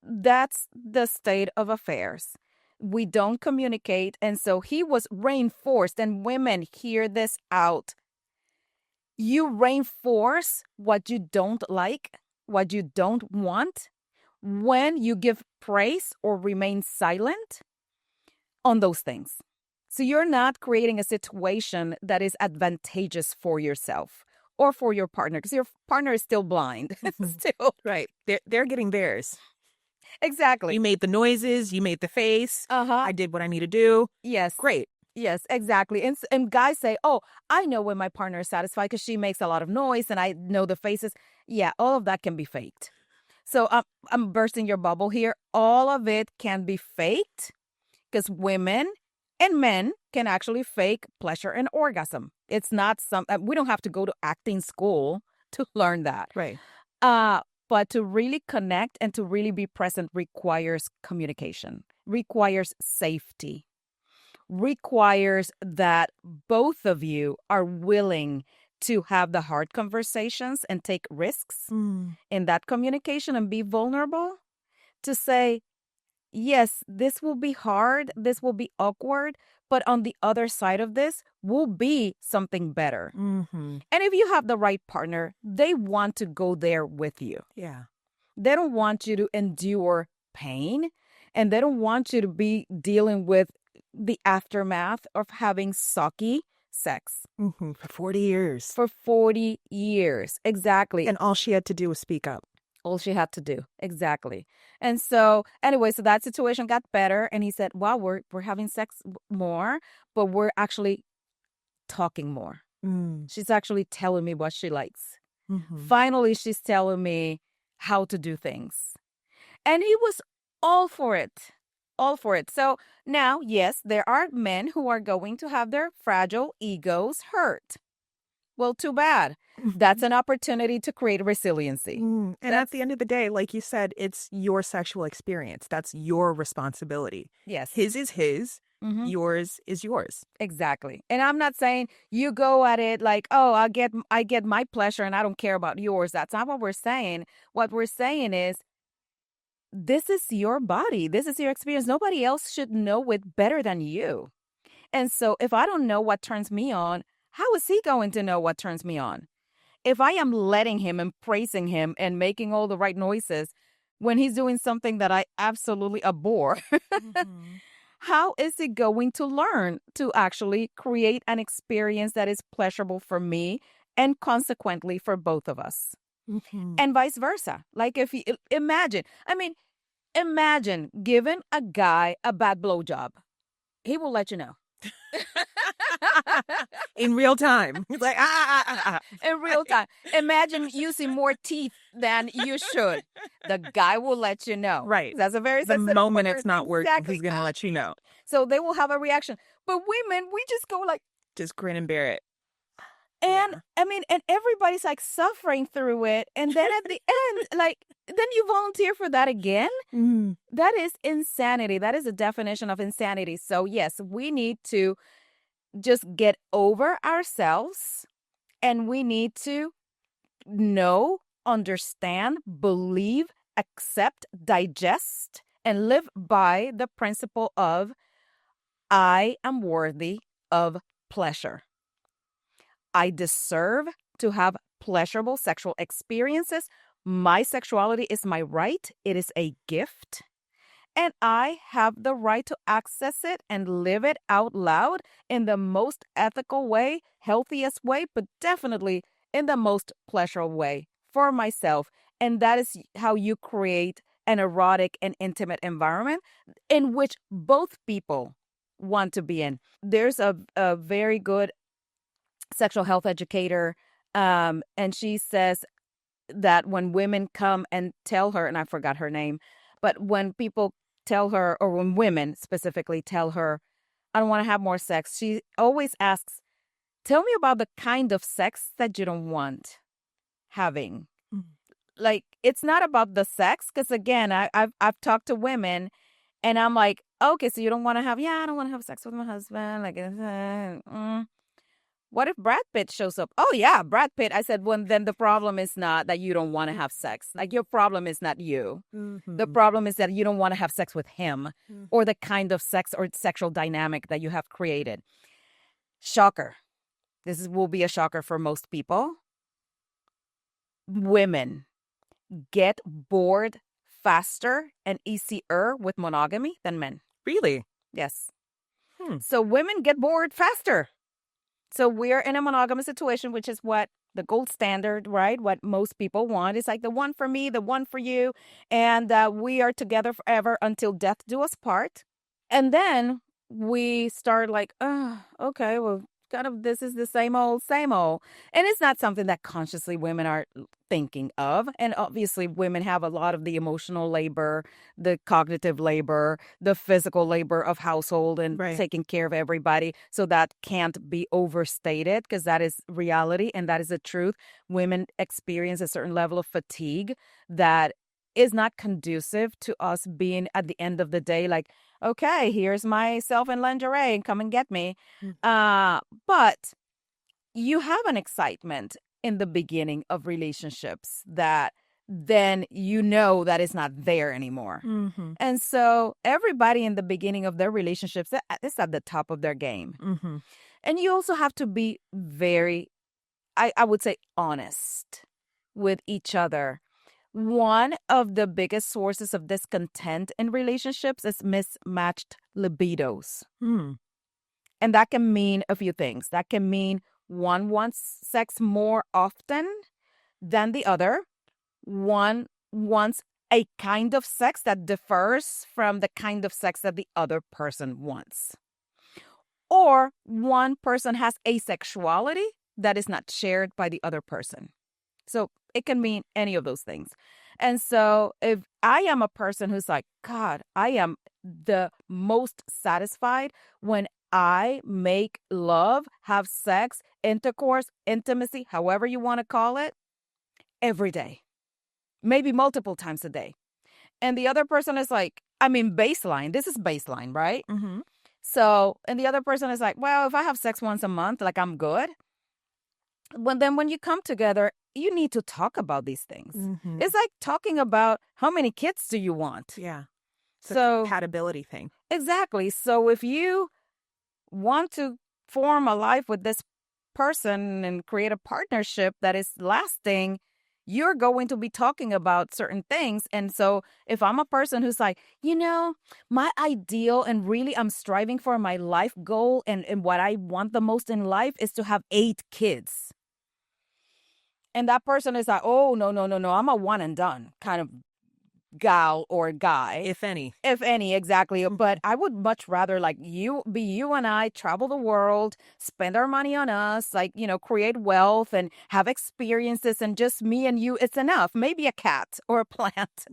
that's the state of affairs. We don't communicate. And so he was reinforced. And women, hear this out. You reinforce what you don't like, what you don't want, when you give praise or remain silent on those things. So you're not creating a situation that is advantageous for yourself or for your partner, because your partner is still blind. Still. Right. They're getting theirs. Exactly. You made the noises. You made the face. I did what I need to do. Yes. Great. Yes, exactly. And guys say, oh, I know when my partner is satisfied because she makes a lot of noise and I know the faces. Yeah, all of that can be faked. So I'm bursting your bubble here. All of it can be faked because women and men can actually fake pleasure and orgasm. It's not we don't have to go to acting school to learn that. Right. But to really connect and to really be present requires communication, requires safety, requires that both of you are willing to have the hard conversations and take risks in that communication and be vulnerable to say, yes, this will be hard, this will be awkward, but on the other side of this will be something better. Mm-hmm. And if you have the right partner, they want to go there with you. Yeah. They don't want you to endure pain, and they don't want you to be dealing with the aftermath of having sucky sex. Mm-hmm. For 40 years. For 40 years. Exactly. And all she had to do was speak up. All she had to do. Exactly. And so anyway, so that situation got better. And he said, wow, we're having sex more, but we're actually talking more. She's actually telling me what she likes. Mm-hmm. Finally, she's telling me how to do things. And he was all for it. All for it. So now, yes, there are men who are going to have their fragile egos hurt. Well, too bad. That's an opportunity to create resiliency. And at the end of the day, like you said, it's your sexual experience. That's your responsibility. Yes. His is his. Mm-hmm. Yours is yours. Exactly. And I'm not saying you go at it like, oh, I get my pleasure and I don't care about yours. That's not what we're saying. What we're saying is, this is your body. This is your experience. Nobody else should know it better than you. And so if I don't know what turns me on, how is he going to know what turns me on? If I am letting him and praising him and making all the right noises when he's doing something that I absolutely abhor, how is he going to learn to actually create an experience that is pleasurable for me and consequently for both of us? And vice versa. Like if you imagine giving a guy a bad blowjob. He will let you know. In real time. He's like, In real time. Imagine using more teeth than you should. The guy will let you know. Right. That's a very the sensitive moment word. it's not working, Exactly. he's going to let you know. So they will have a reaction. But women, we just go like, just grin and bear it. And and everybody's like suffering through it. And then at the end, like, then you volunteer for that again? That is insanity. That is a definition of insanity. So yes, we need to just get over ourselves and we need to know, understand, believe, accept, digest, and live by the principle of I am worthy of pleasure. I deserve to have pleasurable sexual experiences. My sexuality is my right. It is a gift. And I have the right to access it and live it out loud in the most ethical way, healthiest way, but definitely in the most pleasurable way for myself. And that is how you create an erotic and intimate environment in which both people want to be in. There's a very good sexual health educator, and she says that when women come and tell her, and I forgot her name, but when people tell her, or when women specifically tell her, I don't want to have more sex, she always asks, tell me about the kind of sex that you don't want having. Like, it's not about the sex, because again, I've talked to women, and I'm like, okay, so you don't want to have, I don't want to have sex with my husband. Like, what if Brad Pitt shows up? Oh yeah, Brad Pitt. I said, well, then the problem is not that you don't want to have sex. Like, your problem is not you. The problem is that you don't want to have sex with him, or the kind of sex or sexual dynamic that you have created. Shocker. Will be a shocker for most people. Women get bored faster and easier with monogamy than men. Really? Yes. So women get bored faster. So we're in a monogamous situation, which is what the gold standard, right? What most people want. It's like the one for me, the one for you. And we are together forever until death do us part. And then we start like, oh, okay, well, kind of this is the same old, same old. And it's not something that consciously women are thinking of. And obviously women have a lot of the emotional labor, the cognitive labor, the physical labor of household and taking care of everybody. So that can't be overstated, because that is reality and that is the truth. Women experience a certain level of fatigue that is not conducive to us being at the end of the day like, okay, here's myself in lingerie and come and get me. But you have an excitement in the beginning of relationships that then you know that it's not there anymore. And so everybody in the beginning of their relationships is at the top of their game. And you also have to be very, I would say, honest with each other. One of the biggest sources of discontent in relationships is mismatched libidos. And that can mean a few things. That can mean one wants sex more often than the other. One wants a kind of sex that differs from the kind of sex that the other person wants. Or one person has asexuality that is not shared by the other person. So it can mean any of those things. And so if I am a person who's like, God, I am the most satisfied when I make love, have sex, intercourse, intimacy, however you want to call it, every day, maybe multiple times a day. And the other person is like, baseline. This is baseline, right? So, and the other person is like, well, if I have sex once a month, like, I'm good. Then when you come together, you need to talk about these things. It's like talking about how many kids do you want? Yeah. It's so a compatibility thing. Exactly. So if you want to form a life with this person and create a partnership that is lasting, you're going to be talking about certain things. And so if I'm a person who's like, my ideal and really I'm striving for my life goal and what I want the most in life is to have 8 kids. And that person is like, oh, no, I'm a one and done kind of gal or guy. If any, exactly. But I would much rather like you and I travel the world, spend our money on us, like, create wealth and have experiences, and just me and you, it's enough. Maybe a cat or a plant.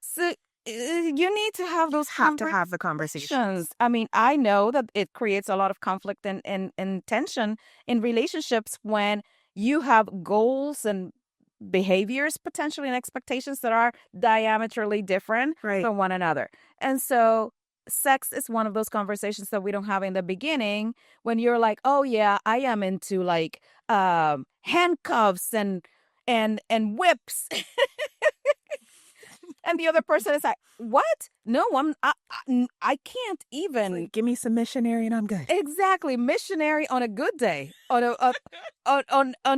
So you need to have those have to have the conversations. I know that it creates a lot of conflict and tension in relationships when you have goals and behaviors potentially and expectations that are diametrally different from one another. And so sex is one of those conversations that we don't have in the beginning when you're like, oh yeah, I am into like handcuffs and whips. And the other person is like, what? No, I can't even. Like, give me some missionary and I'm good. Exactly. Missionary on a good day, on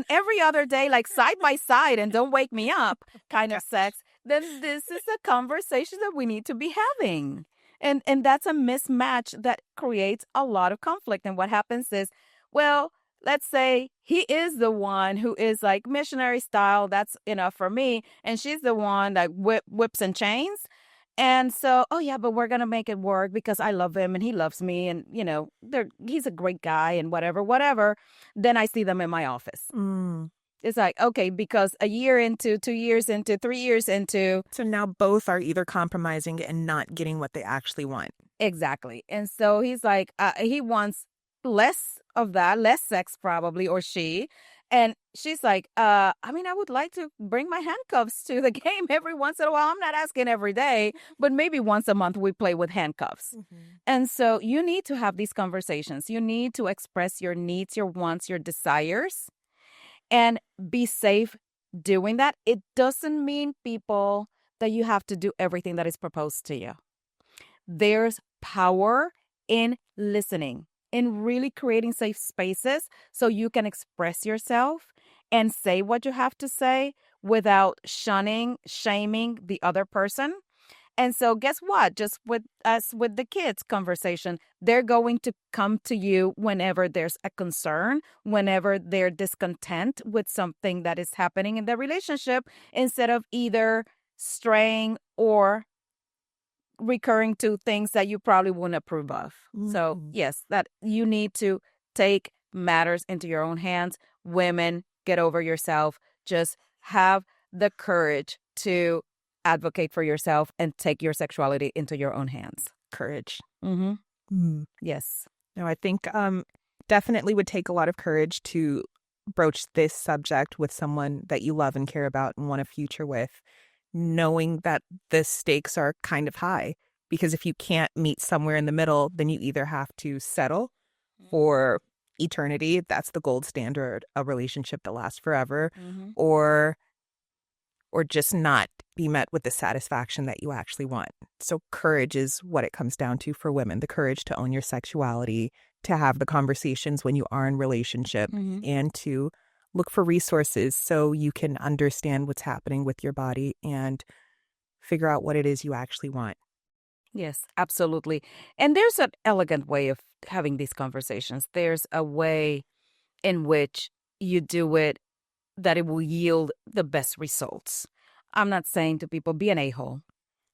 every other day, like side by side and don't wake me up kind of sex. Then this is a conversation that we need to be having. And that's a mismatch that creates a lot of conflict. And what happens is, well, let's say he is the one who is like missionary style, that's enough for me, and she's the one that whips and chains. And so, oh yeah, but we're gonna make it work because I love him and he loves me, and he's a great guy and whatever. Then I see them in my office. It's like, okay, because a year into, 2 years into, 3 years into. So now both are either compromising and not getting what they actually want. Exactly. And so he's like, he wants less of that, less sex probably, or she. And she's like, I mean, I would like to bring my handcuffs to the game every once in a while. I'm not asking every day, but maybe once a month we play with handcuffs. And so you need to have these conversations. You need to express your needs, your wants, your desires, and be safe doing that. It doesn't mean, people, that you have to do everything that is proposed to you. There's power in listening, in really creating safe spaces so you can express yourself and say what you have to say without shunning, shaming the other person. And so guess what? Just with the kids conversation, they're going to come to you whenever there's a concern, whenever they're discontent with something that is happening in their relationship, instead of either straying or recurring to things that you probably wouldn't approve of. So yes, that you need to take matters into your own hands. Women, get over yourself. Just have the courage to advocate for yourself and take your sexuality into your own hands. Courage. Yes. No, I think definitely would take a lot of courage to broach this subject with someone that you love and care about and want a future with, knowing that the stakes are kind of high. Because if you can't meet somewhere in the middle, then you either have to settle for eternity, that's the gold standard, a relationship that lasts forever, or just not be met with the satisfaction that you actually want. So courage is what it comes down to for women, the courage to own your sexuality, to have the conversations when you are in relationship, and to look for resources so you can understand what's happening with your body and figure out what it is you actually want. Yes, absolutely. And there's an elegant way of having these conversations. There's a way in which you do it that it will yield the best results. I'm not saying to people, be an a-hole.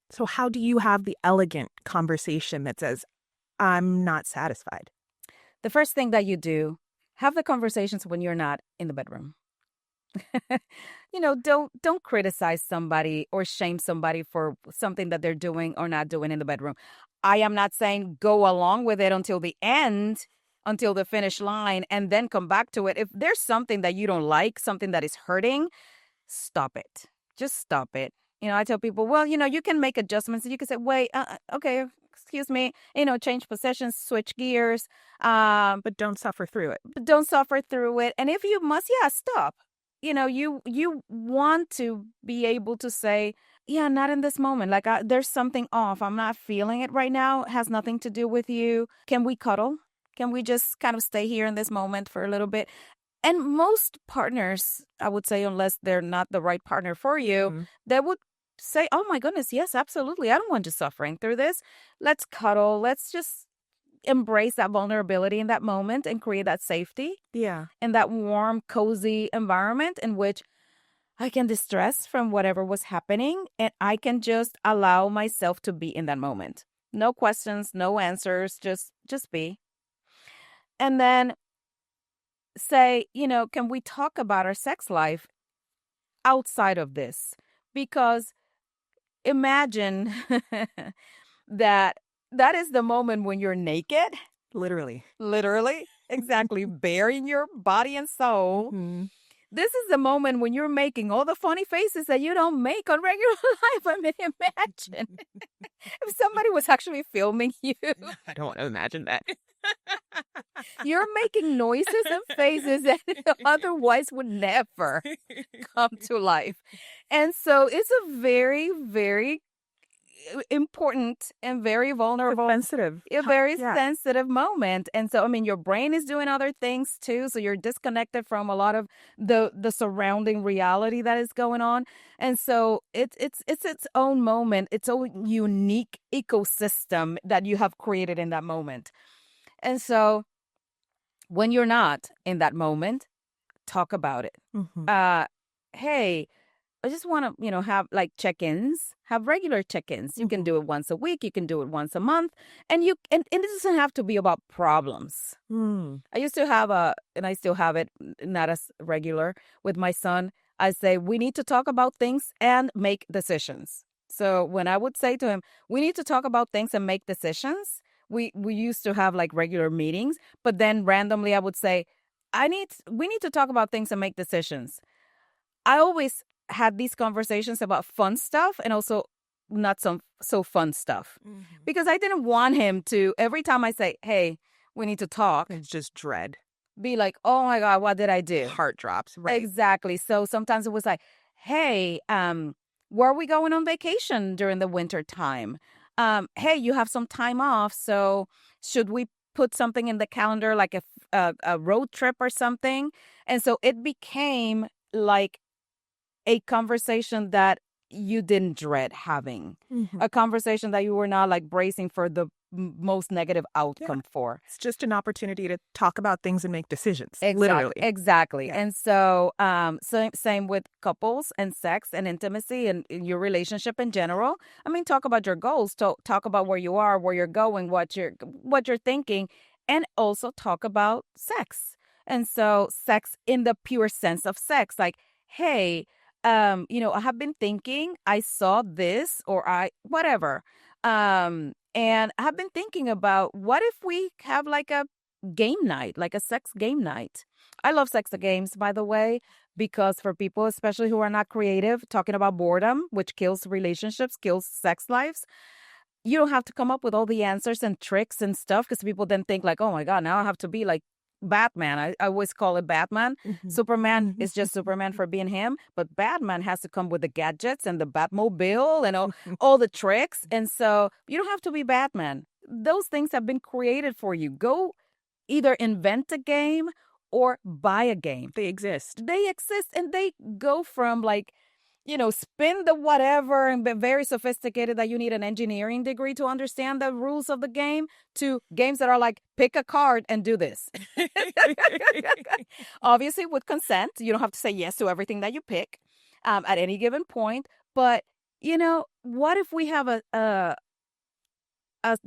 So how do you have the elegant conversation that says, I'm not satisfied? The first thing that you do, have the conversations when you're not in the bedroom. Don't criticize somebody or shame somebody for something that they're doing or not doing in the bedroom. I am not saying go along with it until the end, until the finish line, and then come back to it. If there's something that you don't like, something that is hurting, stop it. Just stop it. I tell people, well, you can make adjustments. You can say, wait, okay, excuse me, change positions, switch gears. But don't suffer through it. And if you must, stop. You want to be able to say, yeah, not in this moment. Like, there's something off. I'm not feeling it right now. It has nothing to do with you. Can we cuddle? Can we just kind of stay here in this moment for a little bit? And most partners, I would say, unless they're not the right partner for you, they would say, oh my goodness, yes, absolutely. I don't want you suffering through this. Let's cuddle. Let's just embrace that vulnerability in that moment and create that safety. Yeah. And that warm, cozy environment in which I can distress from whatever was happening, and I can just allow myself to be in that moment. No questions, no answers, just be. And then say, can we talk about our sex life outside of this? Because imagine that is the moment when you're naked. Literally. Exactly. Bearing your body and soul. This is the moment when you're making all the funny faces that you don't make on regular life. I mean, imagine if somebody was actually filming you. I don't want to imagine that. You're making noises and faces that otherwise would never come to life. And so it's a very, very important and very vulnerable, sensitive, sensitive moment. And so, I mean, your brain is doing other things too. So you're disconnected from a lot of the surrounding reality that is going on. And so it's its own moment, its own unique ecosystem that you have created in that moment. And so When you're not in that moment, talk about it. Hey, I just want to, have like check-ins, have regular check-ins. You can do it once a week. You can do it once a month. And and it doesn't have to be about problems. I used to have and I still have it, not as regular with my son. I say, we need to talk about things and make decisions. So when I would say to him, we need to talk about things and make decisions, we used to have like regular meetings, but then randomly I would say, we need to talk about things and make decisions. I always had these conversations about fun stuff and also not so fun stuff, because I didn't want him to, every time I say, hey, we need to talk, It's just dread. be like, oh my God, what did I do? Heart drops. Right. Exactly. So sometimes it was like, hey, where are we going on vacation during the winter time? Hey, you have some time off, so should we put something in the calendar, like a road trip or something? And so it became like a conversation that you didn't dread having, a conversation that you were not like bracing for the most negative outcome for. It's just an opportunity to talk about things and make decisions. Literally. Exactly. Yeah. And so, same with couples and sex and intimacy and your relationship in general. I mean, talk about your goals, talk about where you are, where you're going, what you're thinking, and also talk about sex. And so sex in the pure sense of sex, like, hey, I have been thinking, I saw this, or whatever. And I have been thinking about, what if we have like a game night, like a sex game night? I love sex games, by the way, because for people, especially who are not creative, talking about boredom, which kills relationships, kills sex lives, you don't have to come up with all the answers and tricks and stuff, because people then think like, oh my God, now I have to be like Batman. I always call it Batman. Superman is just Superman for being him, but Batman has to come with the gadgets and the Batmobile and all the tricks. And so you don't have to be Batman. Those things have been created for you. Go either invent a game or buy a game. They exist. And they go from like, spin the whatever and be very sophisticated that you need an engineering degree to understand the rules of the game, to games that are like, pick a card and do this. Obviously, with consent, you don't have to say yes to everything that you pick at any given point. But, what if we have a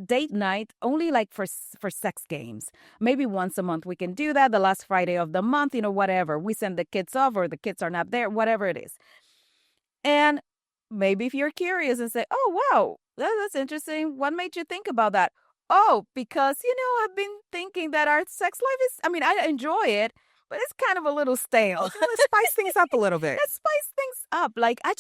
date night only like for sex games? Maybe once a month we can do that, the last Friday of the month, whatever. We send the kids off or the kids are not there, whatever it is. And maybe if you're curious and say, oh, wow, that's interesting. What made you think about that? Oh, because, I've been thinking that our sex life I enjoy it, but it's kind of a little stale. Let's spice things up a little bit. Let's spice things up. Like, I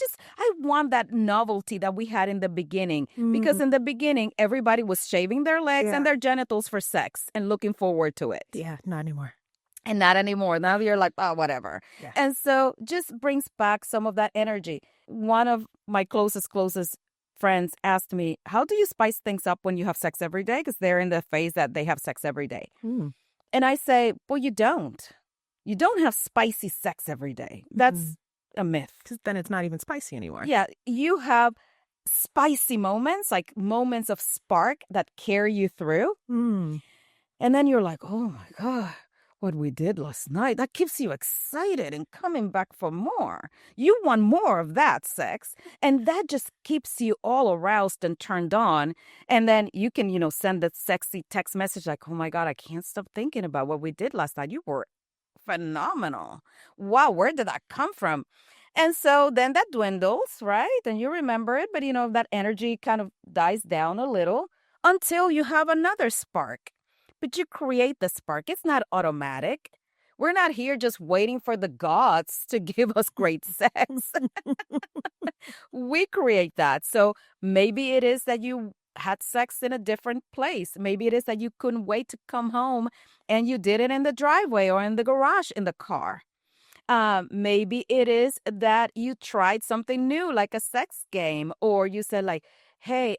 want that novelty that we had in the beginning, because in the beginning, everybody was shaving their legs and their genitals for sex and looking forward to it. Yeah, not anymore. And not anymore. Now you're like, oh, whatever. Yeah. And so just brings back some of that energy. One of my closest friends asked me, how do you spice things up when you have sex every day? Because they're in the phase that they have sex every day. And I say, well, you don't. You don't have spicy sex every day. That's a myth. Because then it's not even spicy anymore. Yeah. You have spicy moments, like moments of spark that carry you through. And then you're like, oh, my God. What we did last night, that keeps you excited and coming back for more. You want more of that sex, and that just keeps you all aroused and turned on. And then you can, send that sexy text message like, oh my God, I can't stop thinking about what we did last night. You were phenomenal. Wow, where did that come from? And so then that dwindles, right? And you remember it, but that energy kind of dies down a little until you have another spark. But you create the spark. It's not automatic. We're not here just waiting for the gods to give us great sex. We create that. So maybe it is that you had sex in a different place. Maybe it is that you couldn't wait to come home and you did it in the driveway or in the garage in the car. Maybe it is that you tried something new, like a sex game, or you said like, hey,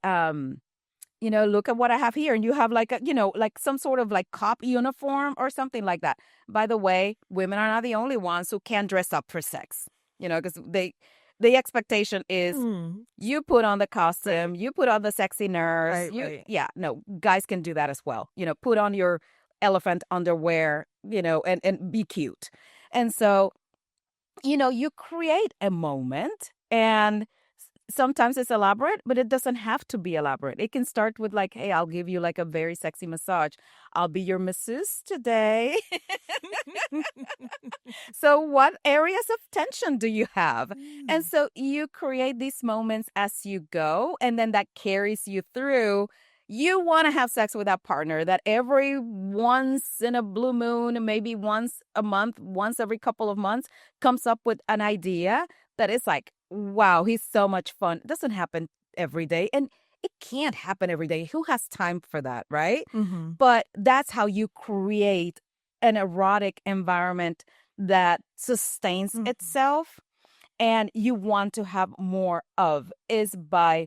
look at what I have here. And you have like like some sort of like cop uniform or something like that. By the way, women are not the only ones who can dress up for sex, because the expectation is you put on the costume, you put on the sexy nurse. Right. Yeah, no, guys can do that as well. Put on your elephant underwear, and be cute. And so, you create a moment, and sometimes it's elaborate, but it doesn't have to be elaborate. It can start with like, hey, I'll give you like a very sexy massage. I'll be your masseuse today. So what areas of tension do you have? And so you create these moments as you go, and then that carries you through. You want to have sex with that partner that every once in a blue moon, maybe once a month, once every couple of months, comes up with an idea that is like, wow, he's so much fun. It doesn't happen every day. And it can't happen every day. Who has time for that, right? Mm-hmm. But that's how you create an erotic environment that sustains itself and you want to have more of, is by,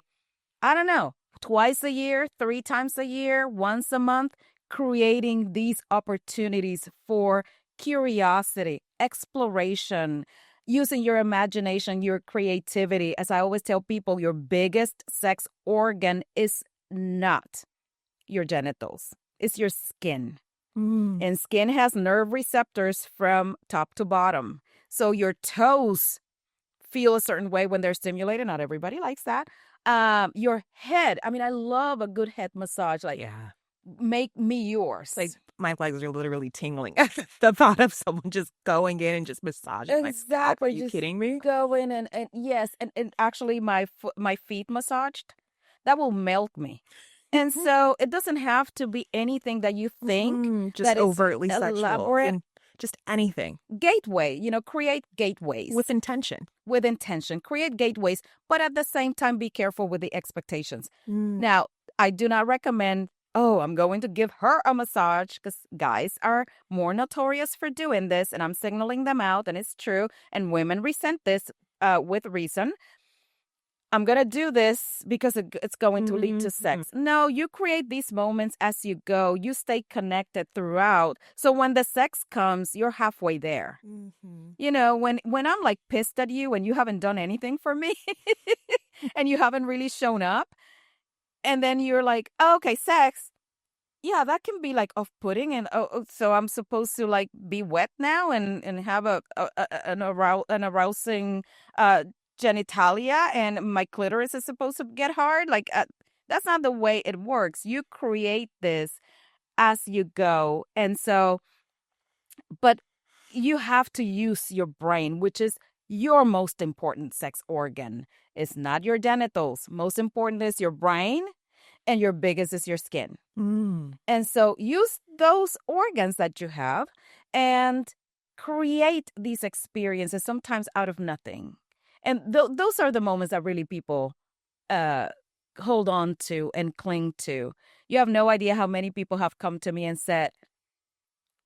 I don't know, twice a year, 3 times a year, once a month, creating these opportunities for curiosity, exploration, using your imagination, your creativity. As I always tell people, your biggest sex organ is not your genitals, it's your skin. And skin has nerve receptors from top to bottom. So your toes feel a certain way when they're stimulated. Not everybody likes that. Your head. I mean, I love a good head massage. Like, make me yours. Like, my legs are literally tingling at the thought of someone just going in and just massaging. Exactly. Are you kidding me? Go in and yes, and actually my feet massaged, that will melt me. And so it doesn't have to be anything that you think just that is overtly sexual, elaborate. and just anything. Gateway, create gateways. With intention. With intention. Create gateways, but at the same time, be careful with the expectations. Now, I do not recommend, I'm going to give her a massage, because guys are more notorious for doing this, and I'm signaling them out, and it's true, and women resent this with reason. I'm going to do this because it's going to lead to sex. No, you create these moments as you go. You stay connected throughout. So when the sex comes, you're halfway there. When I'm like pissed at you and you haven't done anything for me and you haven't really shown up, and then you're like, oh, okay, sex. Yeah, that can be like off-putting, and so I'm supposed to like be wet now and have an arousing genitalia, and my clitoris is supposed to get hard. Like that's not the way it works. You create this as you go, and so, but you have to use your brain, which is your most important sex organ. It's not your genitals. Most important is your brain. And your biggest is your skin. And so use those organs that you have and create these experiences, sometimes out of nothing. And those are the moments that really people hold on to and cling to. You have no idea how many people have come to me and said,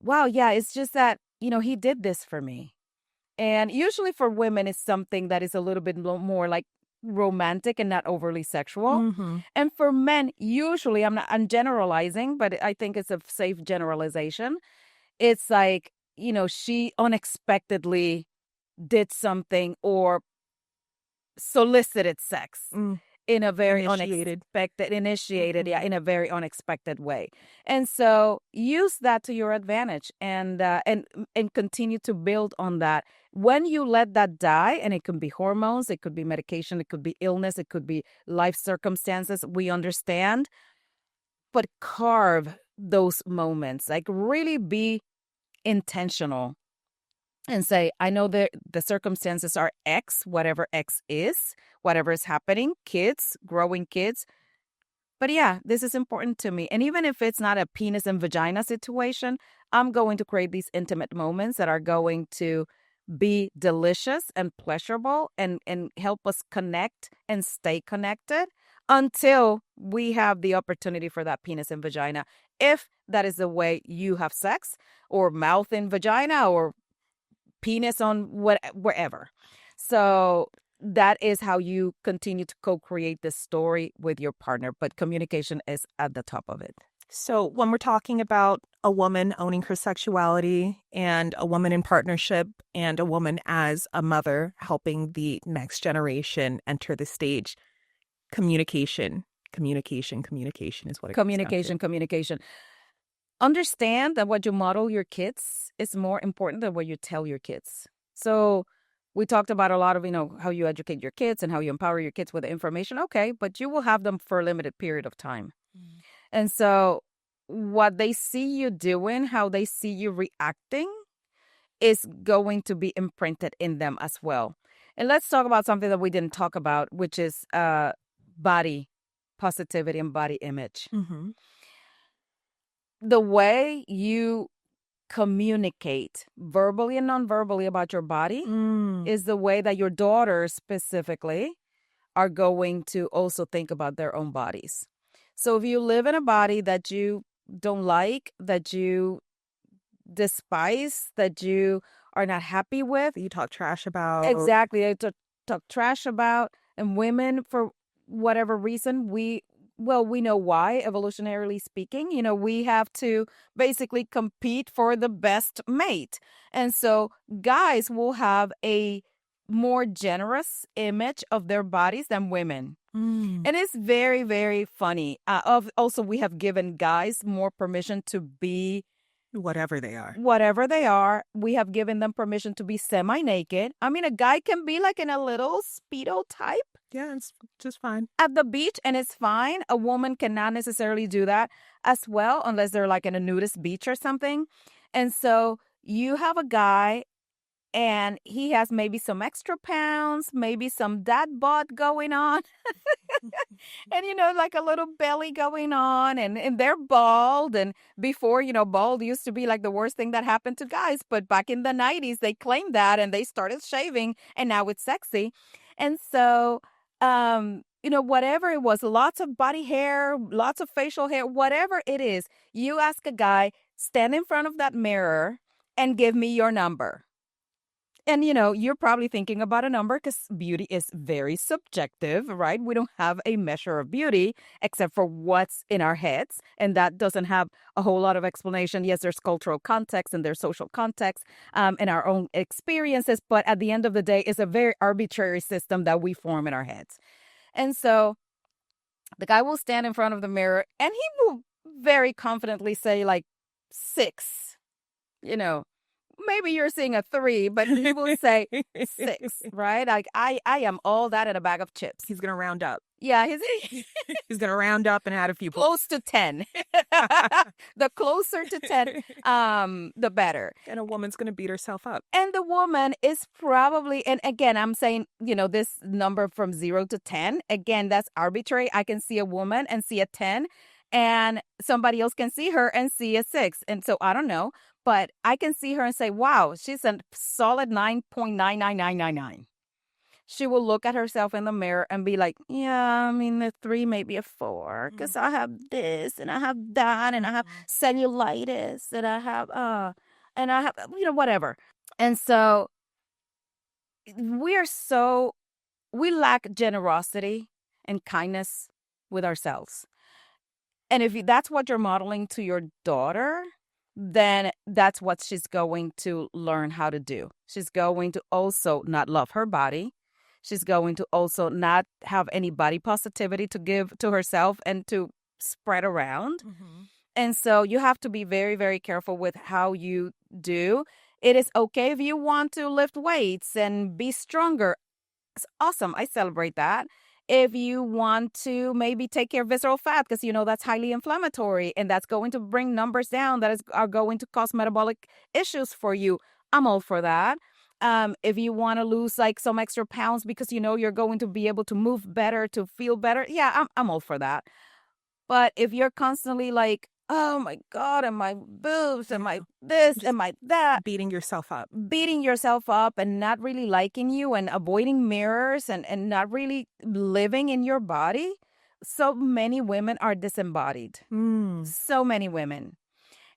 wow, yeah, it's just that, he did this for me. And usually for women, it's something that is a little bit more like romantic and not overly sexual. And for men, usually, I'm generalizing, but I think it's a safe generalization. It's like, she unexpectedly did something or solicited sex in a very initiated, in a very unexpected way. And so use that to your advantage and continue to build on that. When you let that die, and it can be hormones, it could be medication, it could be illness, it could be life circumstances, we understand, but carve those moments, like really be intentional and say, I know the circumstances are X, whatever X is, whatever is happening, growing kids. But yeah, this is important to me. And even if it's not a penis and vagina situation, I'm going to create these intimate moments that are going to be delicious and pleasurable and help us connect and stay connected until we have the opportunity for that penis and vagina. If that is the way you have sex, or mouth and vagina, or penis on wherever. So that is how you continue to co-create this story with your partner. But communication is at the top of it. So when we're talking about a woman owning her sexuality, and a woman in partnership, and a woman as a mother helping the next generation enter the stage, communication is what it comes down to. Communication. understand that what you model your kids is more important than what you tell your kids. So we talked about a lot of, how you educate your kids and how you empower your kids with information. Okay, but you will have them for a limited period of time. And so what they see you doing, how they see you reacting is going to be imprinted in them as well. And let's talk about something that we didn't talk about, which is body positivity and body image. Mm-hmm. The way you communicate verbally and non-verbally about your body is the way that your daughters specifically are going to also think about their own bodies. So if you live in a body that you don't like, that you despise, that you are not happy with, You talk trash about. exactly, they talk trash about, and women, for whatever reason, we know why, evolutionarily speaking. We have to basically compete for the best mate. And so guys will have a more generous image of their bodies than women. And it's very, very funny. Also, we have given guys more permission to be Whatever they are. whatever they are. We have given them permission to be semi-naked. I mean, a guy can be like in a little Speedo type Yeah, it's just fine. at the beach, and it's fine. A woman cannot necessarily do that as well unless they're like in a nudist beach or something. And so you have a guy and he has maybe some extra pounds, maybe some dad bod going on. And, like a little belly going on, and they're bald. And before, bald used to be like the worst thing that happened to guys. But back in the 90s, they claimed that and they started shaving, and now it's sexy. And so, whatever it was, lots of body hair, lots of facial hair, whatever it is, you ask a guy, stand in front of that mirror and give me your number. And, you're probably thinking about a number because beauty is very subjective, right? We don't have a measure of beauty except for what's in our heads. And that doesn't have a whole lot of explanation. Yes, there's cultural context and there's social context and our own experiences. But at the end of the day, it's a very arbitrary system that we form in our heads. And so the guy will stand in front of the mirror and he will very confidently say like 6, Maybe you're seeing a 3, but he will say 6, right? Like, I am all that in a bag of chips. He's going to round up. Yeah, He's going to round up and add a few close to 10. The closer to 10, the better. And a woman's going to beat herself up. And the woman is probably, and again, I'm saying, this number from 0 to 10, again, that's arbitrary. I can see a woman and see a 10, and somebody else can see her and see a 6. And so I don't know. But I can see her and say, wow, she's a solid 9.99999. She will look at herself in the mirror and be like, yeah, I mean, the 3 may be a 4 because I have this and I have that and I have cellulitis and I have, whatever. And so we lack generosity and kindness with ourselves. And if that's what you're modeling to your daughter, then that's what she's going to learn how to do. She's going to also not love her body. She's going to also not have any body positivity to give to herself and to spread around. Mm-hmm. And so you have to be very, very careful with how you do. It is okay if you want to lift weights and be stronger. It's awesome. I celebrate that. If you want to maybe take care of visceral fat, because that's highly inflammatory and that's going to bring numbers down that are going to cause metabolic issues for you, I'm all for that. If you want to lose like some extra pounds because you're going to be able to move better, to feel better, yeah, I'm all for that. But if you're constantly like, oh my God, and my boobs and my this and my that. Beating yourself up And not really liking you and avoiding mirrors and not really living in your body. So many women are disembodied. So many women.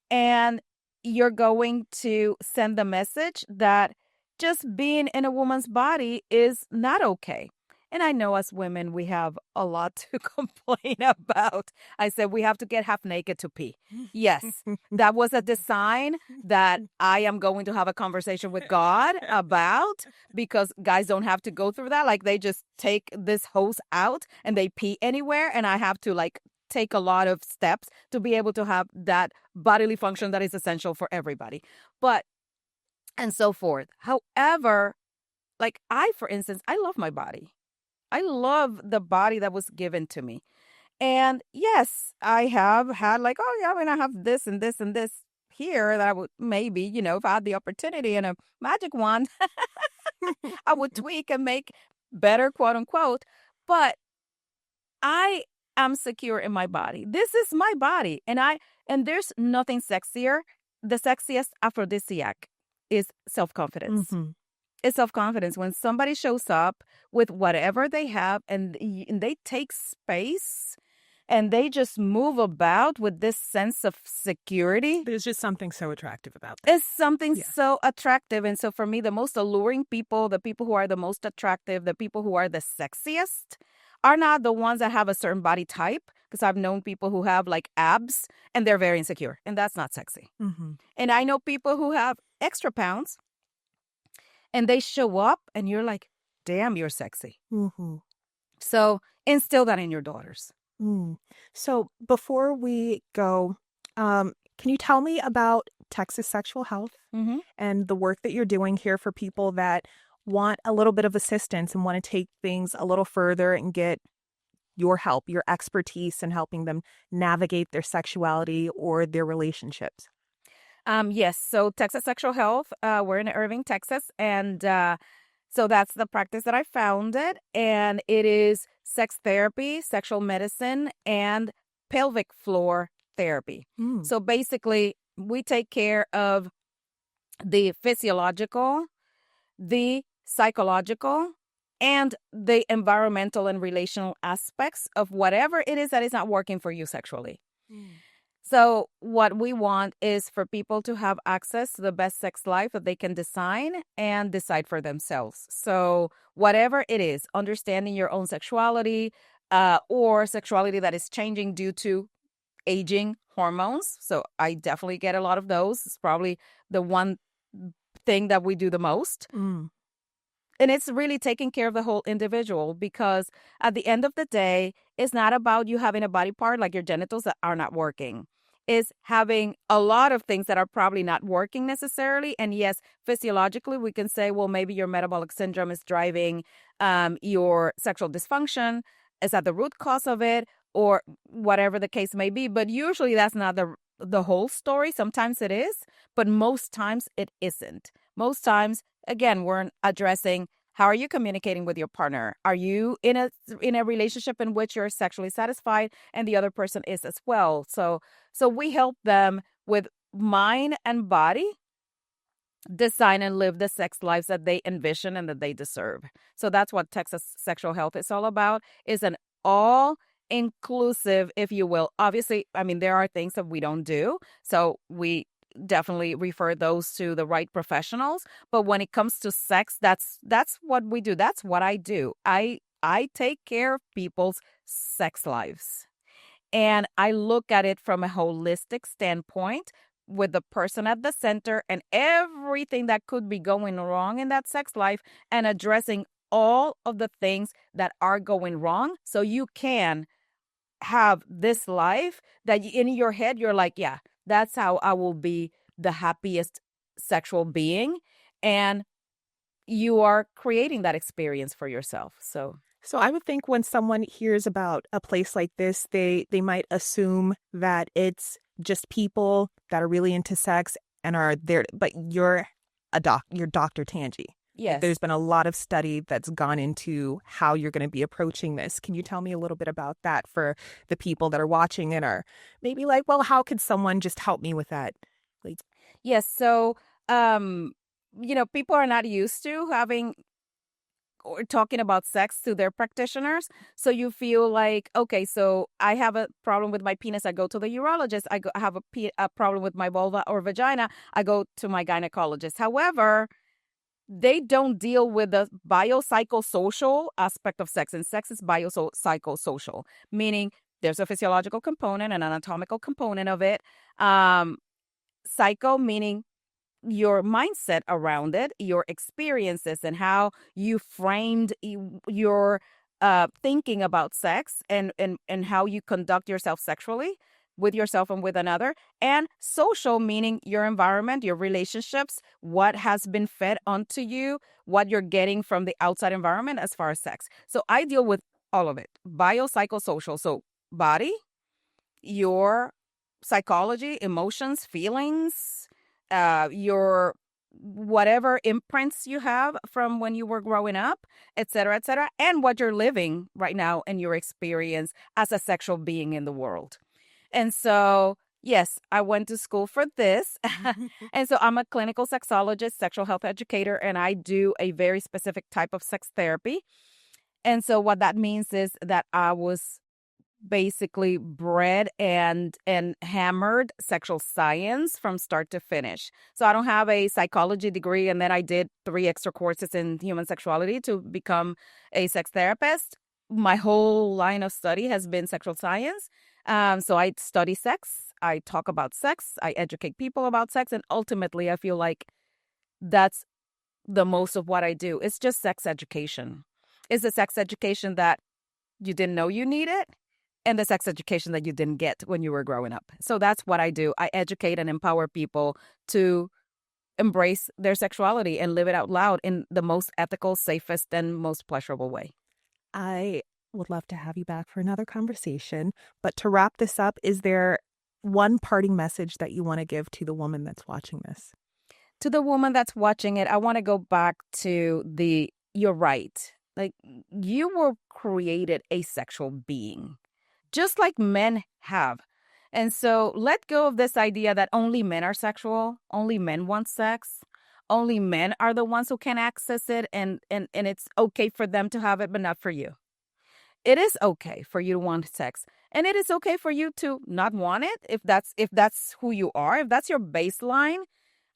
And you're going to send the message that just being in a woman's body is not okay. And I know as women, we have a lot to complain about. I said we have to get half naked to pee. Yes, that was a design that I am going to have a conversation with God about, because guys don't have to go through that. Like they just take this hose out and they pee anywhere. And I have to like take a lot of steps to be able to have that bodily function that is essential for everybody. But, and so forth. However, like for instance, I love my body. I love the body that was given to me. And yes, I have had like, oh yeah, I mean, I have this and this and this here that I would maybe, if I had the opportunity and a magic wand, I would tweak and make better, quote unquote. But I am secure in my body. This is my body. And there's nothing sexier. The sexiest aphrodisiac is self-confidence. Mm-hmm. It's self-confidence. When somebody shows up with whatever they have and they take space and they just move about with this sense of security. There's just something so attractive about that. It's something so attractive. And so for me, the most alluring people, the people who are the most attractive, the people who are the sexiest are not the ones that have a certain body type. Because I've known people who have like abs and they're very insecure. And that's not sexy. Mm-hmm. And I know people who have extra pounds and they show up and you're like, damn, you're sexy. Mm-hmm. So instill that in your daughters. Mm. So before we go, can you tell me about Texas Sexual Health and the work that you're doing here for people that want a little bit of assistance and want to take things a little further and get your help, your expertise in helping them navigate their sexuality or their relationships? Yes. So Texas Sexual Health, we're in Irving, Texas. And so that's the practice that I founded. And it is sex therapy, sexual medicine, and pelvic floor therapy. So basically, we take care of the physiological, the psychological, and the environmental and relational aspects of whatever it is that is not working for you sexually. So what we want is for people to have access to the best sex life that they can design and decide for themselves. So whatever it is, understanding your own sexuality or sexuality that is changing due to aging hormones. So I definitely get a lot of those. It's probably the one thing that we do the most. And it's really taking care of the whole individual, because at the end of the day, it's not about you having a body part like your genitals that are not working. It's having a lot of things that are probably not working necessarily. And yes, physiologically, we can say, well, maybe your metabolic syndrome is driving your sexual dysfunction. Is that the root cause of it, or whatever the case may be? But usually that's not the whole story. Sometimes it is, but most times it isn't. Most times, again, we're addressing, how are you communicating with your partner? Are you in a relationship in which you're sexually satisfied and the other person is as well? So we help them with mind and body design and live the sex lives that they envision and that they deserve. So that's what Texas Sexual Health is all about, is an all inclusive, if you will. Obviously, I mean, there are things that we don't do. So we definitely refer those to the right professionals. But when it comes to sex, that's what we do. That's what I do. I take care of people's sex lives. And I look at it from a holistic standpoint, with the person at the center and everything that could be going wrong in that sex life, and addressing all of the things that are going wrong so you can have this life that in your head you're like, yeah, that's how I will be the happiest sexual being. And you are creating that experience for yourself. So I would think when someone hears about a place like this, they might assume that it's just people that are really into sex and are there. But you're Dr. Tangi. yes. There's been a lot of study that's gone into how you're going to be approaching this. Can you tell me a little bit about that for the people that are watching and are maybe like, well, how could someone just help me with that? Like, Yes. So, people are not used to having or talking about sex to their practitioners. So you feel like, okay, so I have a problem with my penis, I go to the urologist. I have a problem with my vulva or vagina, I go to my gynecologist. However, they don't deal with the biopsychosocial aspect of sex. And sex is biopsychosocial, meaning there's a physiological component, an anatomical component of it. Psycho meaning your mindset around it, your experiences, and how you framed your thinking about sex and how you conduct yourself sexually with yourself and with another, and social, meaning your environment, your relationships, what has been fed onto you, what you're getting from the outside environment as far as sex. So I deal with all of it, biopsychosocial. So body, your psychology, emotions, feelings, your whatever imprints you have from when you were growing up, et cetera, and what you're living right now in your experience as a sexual being in the world. And so, yes, I went to school for this. And so I'm a clinical sexologist, sexual health educator, and I do a very specific type of sex therapy. And so what that means is that I was basically bred and hammered sexual science from start to finish. So I don't have a psychology degree, and then I did 3 extra courses in human sexuality to become a sex therapist. My whole line of study has been sexual science. So I study sex, I talk about sex, I educate people about sex, and ultimately I feel like that's the most of what I do. It's just sex education. It's the sex education that you didn't know you needed, and the sex education that you didn't get when you were growing up. So that's what I do. I educate and empower people to embrace their sexuality and live it out loud in the most ethical, safest, and most pleasurable way. I would love to have you back for another conversation. But to wrap this up, is there one parting message that you want to give to the woman that's watching this? To the woman that's watching it, I want to go back to you're right. Like, you were created a sexual being, just like men have. And so let go of this idea that only men are sexual, only men want sex, only men are the ones who can access it, and it's okay for them to have it, but not for you. It is okay for you to want sex, and it is okay for you to not want it if that's who you are, if that's your baseline.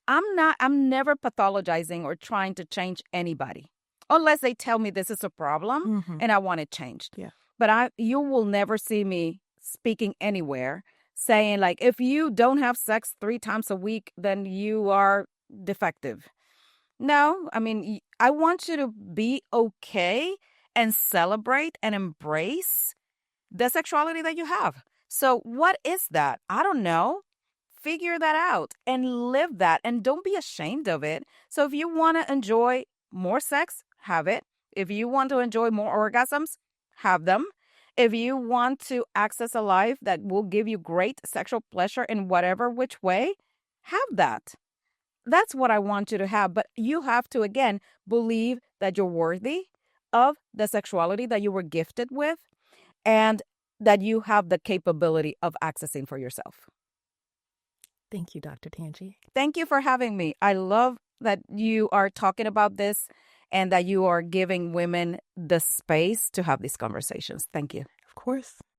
I'm never pathologizing or trying to change anybody unless they tell me this is a problem and I want it changed. Yeah. But you will never see me speaking anywhere saying, like, if you don't have sex 3 times a week, then you are defective. No, I mean, I want you to be okay and celebrate and embrace the sexuality that you have. So what is that? I don't know. Figure that out and live that, and don't be ashamed of it. So if you want to enjoy more sex, have it. If you want to enjoy more orgasms, have them. If you want to access a life that will give you great sexual pleasure in whatever which way, have that. That's what I want you to have. But you have to, again, believe that you're worthy of the sexuality that you were gifted with, and that you have the capability of accessing for yourself. Thank you, Dr. Tangi. Thank you for having me. I love that you are talking about this and that you are giving women the space to have these conversations. Thank you. Of course.